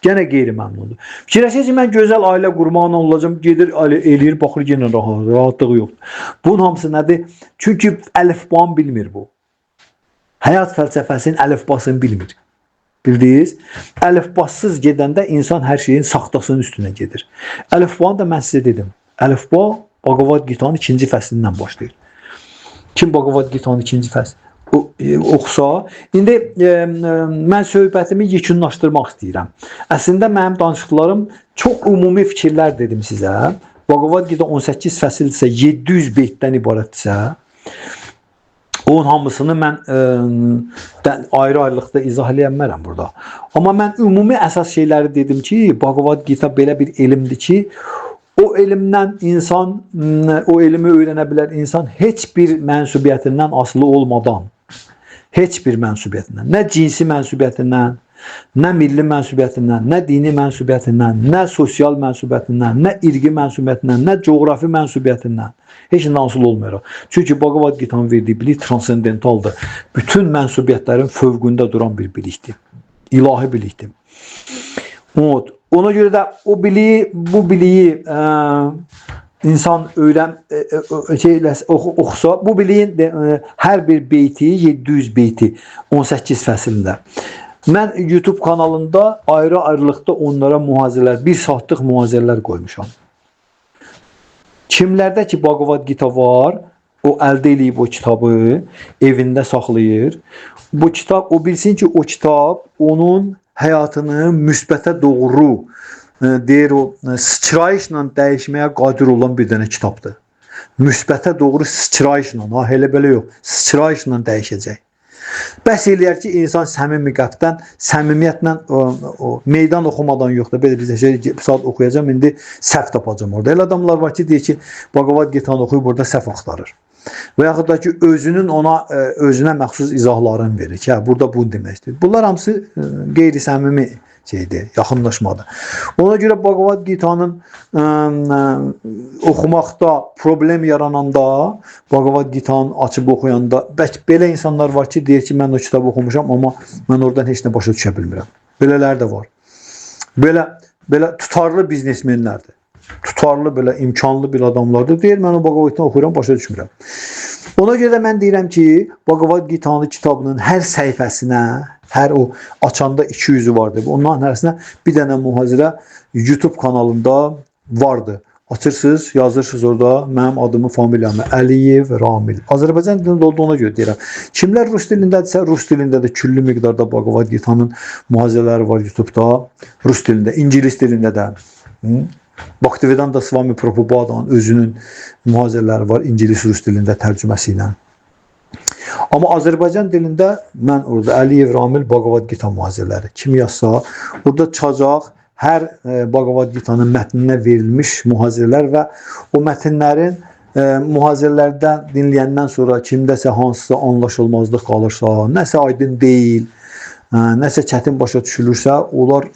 Yenə qeyri-məmnundur. Fikirləşir ki, mən gözəl ailə qurmaqla olacağam, gedir eləyir, baxır yenə rahatlığı yoxdur. Bunun hamısı nədir? Çünki əlifbanı bilmir bu. Həyat fəlsəfəsinin əlifbasını bilmir. Bildiniz? Əlifbasız gedəndə insan hər şeyin saxtasının üstünə gedir. Əlifbanı da mən sizə dedim. Əlifba Bhagavad Gita'nın 2-ci fəslindən başlayır. Kim Bhagavad Gita'nın 2-ci fəsli oxusa, indi mən söhbətimi yekunlaşdırmaq istəyirəm. Əslində mənim danışıqlarım çox ümumi fikirlər dedim sizə. Bhagavad Gita 18 fəsildirsə, 700 beytdən ibarətdirsə, onun hamısını mən ayrı-ayrılıqda izah eləyəmmərəm burada. Amma mən ümumi əsas şeyləri dedim ki, Bhagavad Gita belə bir elmdir ki, o elmdən insan, o elmi öyrənə bilər insan heç bir mənsubiyyətindən asılı olmadan, heç bir mənsubiyyətindən, nə cinsi mənsubiyyətindən, nə milli mənsubiyyətindən, nə dini mənsubiyyətindən, nə sosial mənsubiyyətindən, nə irqi mənsubiyyətindən, nə coğrafi mənsubiyyətindən heç nə asılı olmayaraq. Çünki Bhagavad Gita'nın verdiyi bilik transendentaldır. Bütün mənsubiyyətlərin fövqündə duran bir bilikdir. İlahi bilikdir. Ona görə də o biliyi, bu biliyi insan oxusa, bu biliyin hər bir beyti, 700 beyti 18 fəsilində. Mən YouTube kanalında ayrı-ayrılıqda onlara mühazirələr, 1 saatlıq mühazirələr qoymuşam. Kimlərdə ki Bhagavad Gita var, o əldə eləyib o kitabı, evində saxlayır. Bu kitab, o bilsin ki, o kitab onun həyatını müsbətə doğru, deyir o, sıçrayışla dəyişməyə qadir olan bir dənə kitabdır. Müsbətə doğru sıçrayışla, elə belə yox, sıçrayışla dəyişəcək. Bəs eləyər ki, insan səmimi qəlbdən, səmimiyyətlə meydan oxumadan yoxdur. Belə bir şey, saat oxuyacağım, indi səhv tapacağım orada. Elə adamlar var ki, deyir ki, Bhagavad Gita'nı oxuyub burada səhv axtarır. Və yaxud da ki, özünə məxsus izahlarını verir ki, burada bunu deməkdir. Bunlar hamısı qeyri-səmimi şeydir, yaxınlaşmadır. Ona görə Bhagavad Gita'nın oxumaqda problem yarananda, Bhagavad Gita'nı açıb oxuyanda, belə insanlar var ki, deyir ki, mən o kitabı oxumuşam, amma mən oradan heç nə başa düşə bilmirəm. Belələr də var. Belə tutarlı biznesmenlərdir. Tutarlı, belə imkanlı bir adamlardır. Deyir, mən o Bhagavad Gita'nı oxuyuram, başa düşmürəm. Ona görə də mən deyirəm ki, Bhagavad Gita'nın kitabının hər səhifəsinə, hər o açanda 200'ü vardır. Onların hərəsinə bir dənə mühazirə YouTube kanalında vardı. Açırsınız, yazırsınız orada mənim adımı, familiyamı, Əliyev Ramil. Azərbaycan dilində olduğuna görə deyirəm. Kimlər rus dilindədirsə, rus dilində də küllü miqdarda Bhagavad Gita'nın mühazirələri var YouTube'da. Rus dilində, İngilis dilində də. Bhaktivedanta Swami Prabhupāda'nın özünün mühazirələri var İngilis-Rus dilində tərcüməsi ilə. Amma Azərbaycan dilində mən orada Əliyev Ramil Bhagavad Gita mühazirələri kim yazsa, orada çıxacaq hər Bhagavad Gita'nın mətninə verilmiş mühazirələr və o mətnlərin mühazirələrdən dinləyəndən sonra kimdəsə hansısa anlaşılmazlıq qalırsa, nəsə aydın deyil, nəsə çətin başa düşülürsə, onlar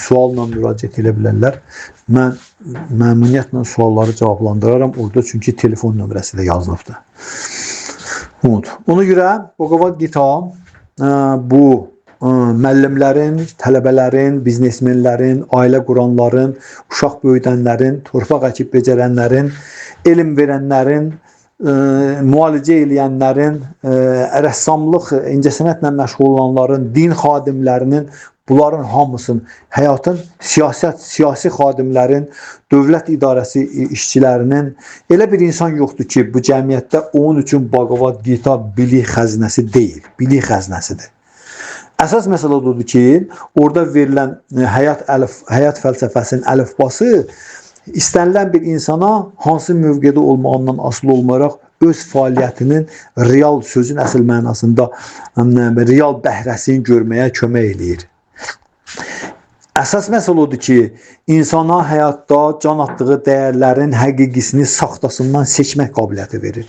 sualla müraciət edə bilərlər. Mən məmnuniyyətlə sualları cavablandıraram orada, çünki telefon nömrəsi də yazılıbdır. Ona görə Bhagavad Gita bu müəllimlərin, tələbələrin, biznesmenlərin, ailə quranların, uşaq böyüdənlərin, torpaq əkib becərənlərin, elm verənlərin, müalicə eləyənlərin, rəssamlıq, incəsənətlə məşğul olanların, din xadimlərinin, bunların hamısının, həyatın siyasi xadimlərin, dövlət idarəsi işçilərinin elə bir insan yoxdur ki, bu cəmiyyətdə onun üçün Bhagavad Gita bilik xəzinəsi deyil, bilik xəzinəsidir. Əsas məsələ odur ki, orada verilən həyat fəlsəfəsinin əlifbası istənilən bir insana hansı mövqedə olmağından asılı olmayaraq öz fəaliyyətinin real sözün əsl mənasında real bəhrəsini görməyə kömək eləyir. Əsas məsələ odur ki, insana həyatda can atdığı dəyərlərin həqiqisini saxtasından seçmək qabiliyyəti verir.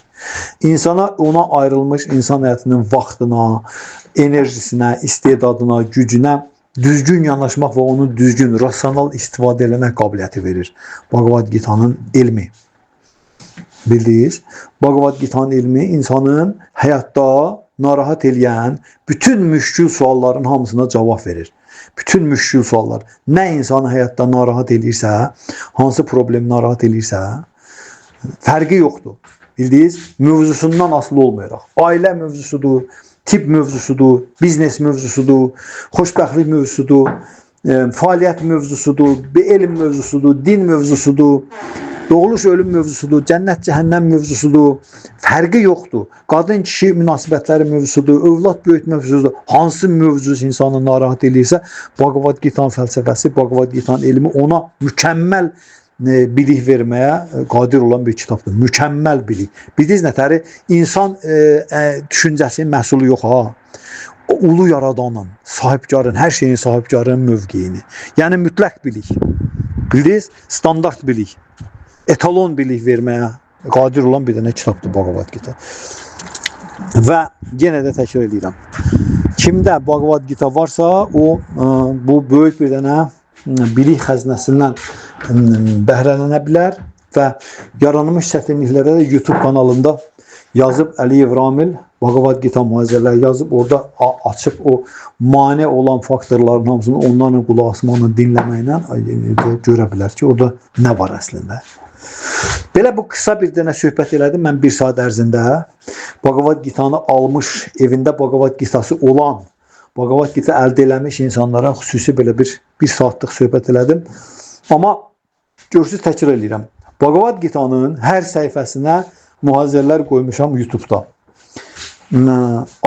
İnsana ona ayrılmış insan həyatının vaxtına, enerjisinə, istedadına, gücünə düzgün yanaşmaq və onu düzgün, rasional istifadə eləmək qabiliyyəti verir. Bhagavad Gita'nın elmi. Bildiniz? Bhagavad Gita'nın ilmi insanın həyatda narahat eləyən bütün müşkül sualların hamısına cavab verir. Bütün müşkül suallar. Nə insanı həyatda narahat eləyirsə, hansı problem narahat eləyirsə, fərqi yoxdur. Bildiniz? Mövzusundan asılı olmayaraq. Ailə mövzusudur, tip mövzusudur, biznes mövzusudur, xoşbəxtlik mövzusudur, fəaliyyət mövzusudur, elm mövzusudur, din mövzusudur, doğuluş ölüm mövzusudur, cənnət cəhənnəm mövzusudur, fərqi yoxdur. Qadın-kişi münasibətləri mövzusudur, övlad böyütmə mövzusudur. Hansı mövzu insanı narahat edirsə, Bhagavad Gita'nın fəlsəfəsi, Bhagavad Gita'nın elmi ona mükəmməl bilik verməyə qadir olan bir kitabdır. Mükəmməl bilik. Bildiniz nətəri? İnsan düşüncəsinin məhsulu yox ha. Ulu yaradanın, sahibkarın, hər şeyin sahibkarının mövqeyini. Yəni mütləq bilik. Bildiniz? Standart bilik. Etalon bilik verməyə qadir olan bir dənə kitabdır Bhagavad Gita. Və yenə də təkrar edirəm. Kimdə Bhagavad Gita varsa, o bu böyük bir dənə bilik xəzinəsindən bəhrələnə bilər və yaranmış çətinliklərə də YouTube kanalında yazıb Əliyev Ramil Bhagavad Gita mühazirələri yazıb, orada açıb o mane olan faktorların hamısını onların qulaq asmağını dinləməklə görə bilər ki, orada nə var əslində. Belə bu qısa bir dənə söhbət elədim mən bir saat ərzində. Bhagavad Gita'nı almış, evində Bhagavad Gita'sı olan, Bhagavad Gita əldə eləmiş insanlara xüsusi belə bir saatlıq söhbət elədim. Amma görsüz təkrar edirəm. Bhagavad Gita'nın hər səhifəsinə mühazirələr qoymuşam YouTube'da.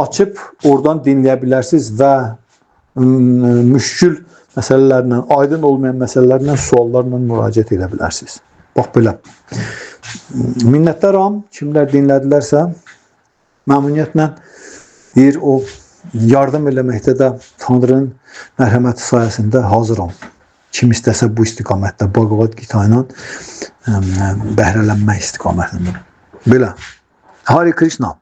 Açıb oradan dinləyə bilərsiniz və müşkül məsələlərlə, aydın olmayan məsələlərlə, suallarla müraciət edə bilərsiniz. Bax belə. Minnətdaram. Kimlər dinlədilərsə, məmnuniyyətlə deyir, o yardım eləməkdə də Tanrının mərhəməti sayəsində hazıram. Kim istəsə bu istiqamətdə Bhagavad Gita ilə bəhrələnmək istiqamətində. Belə. Hare Krishna.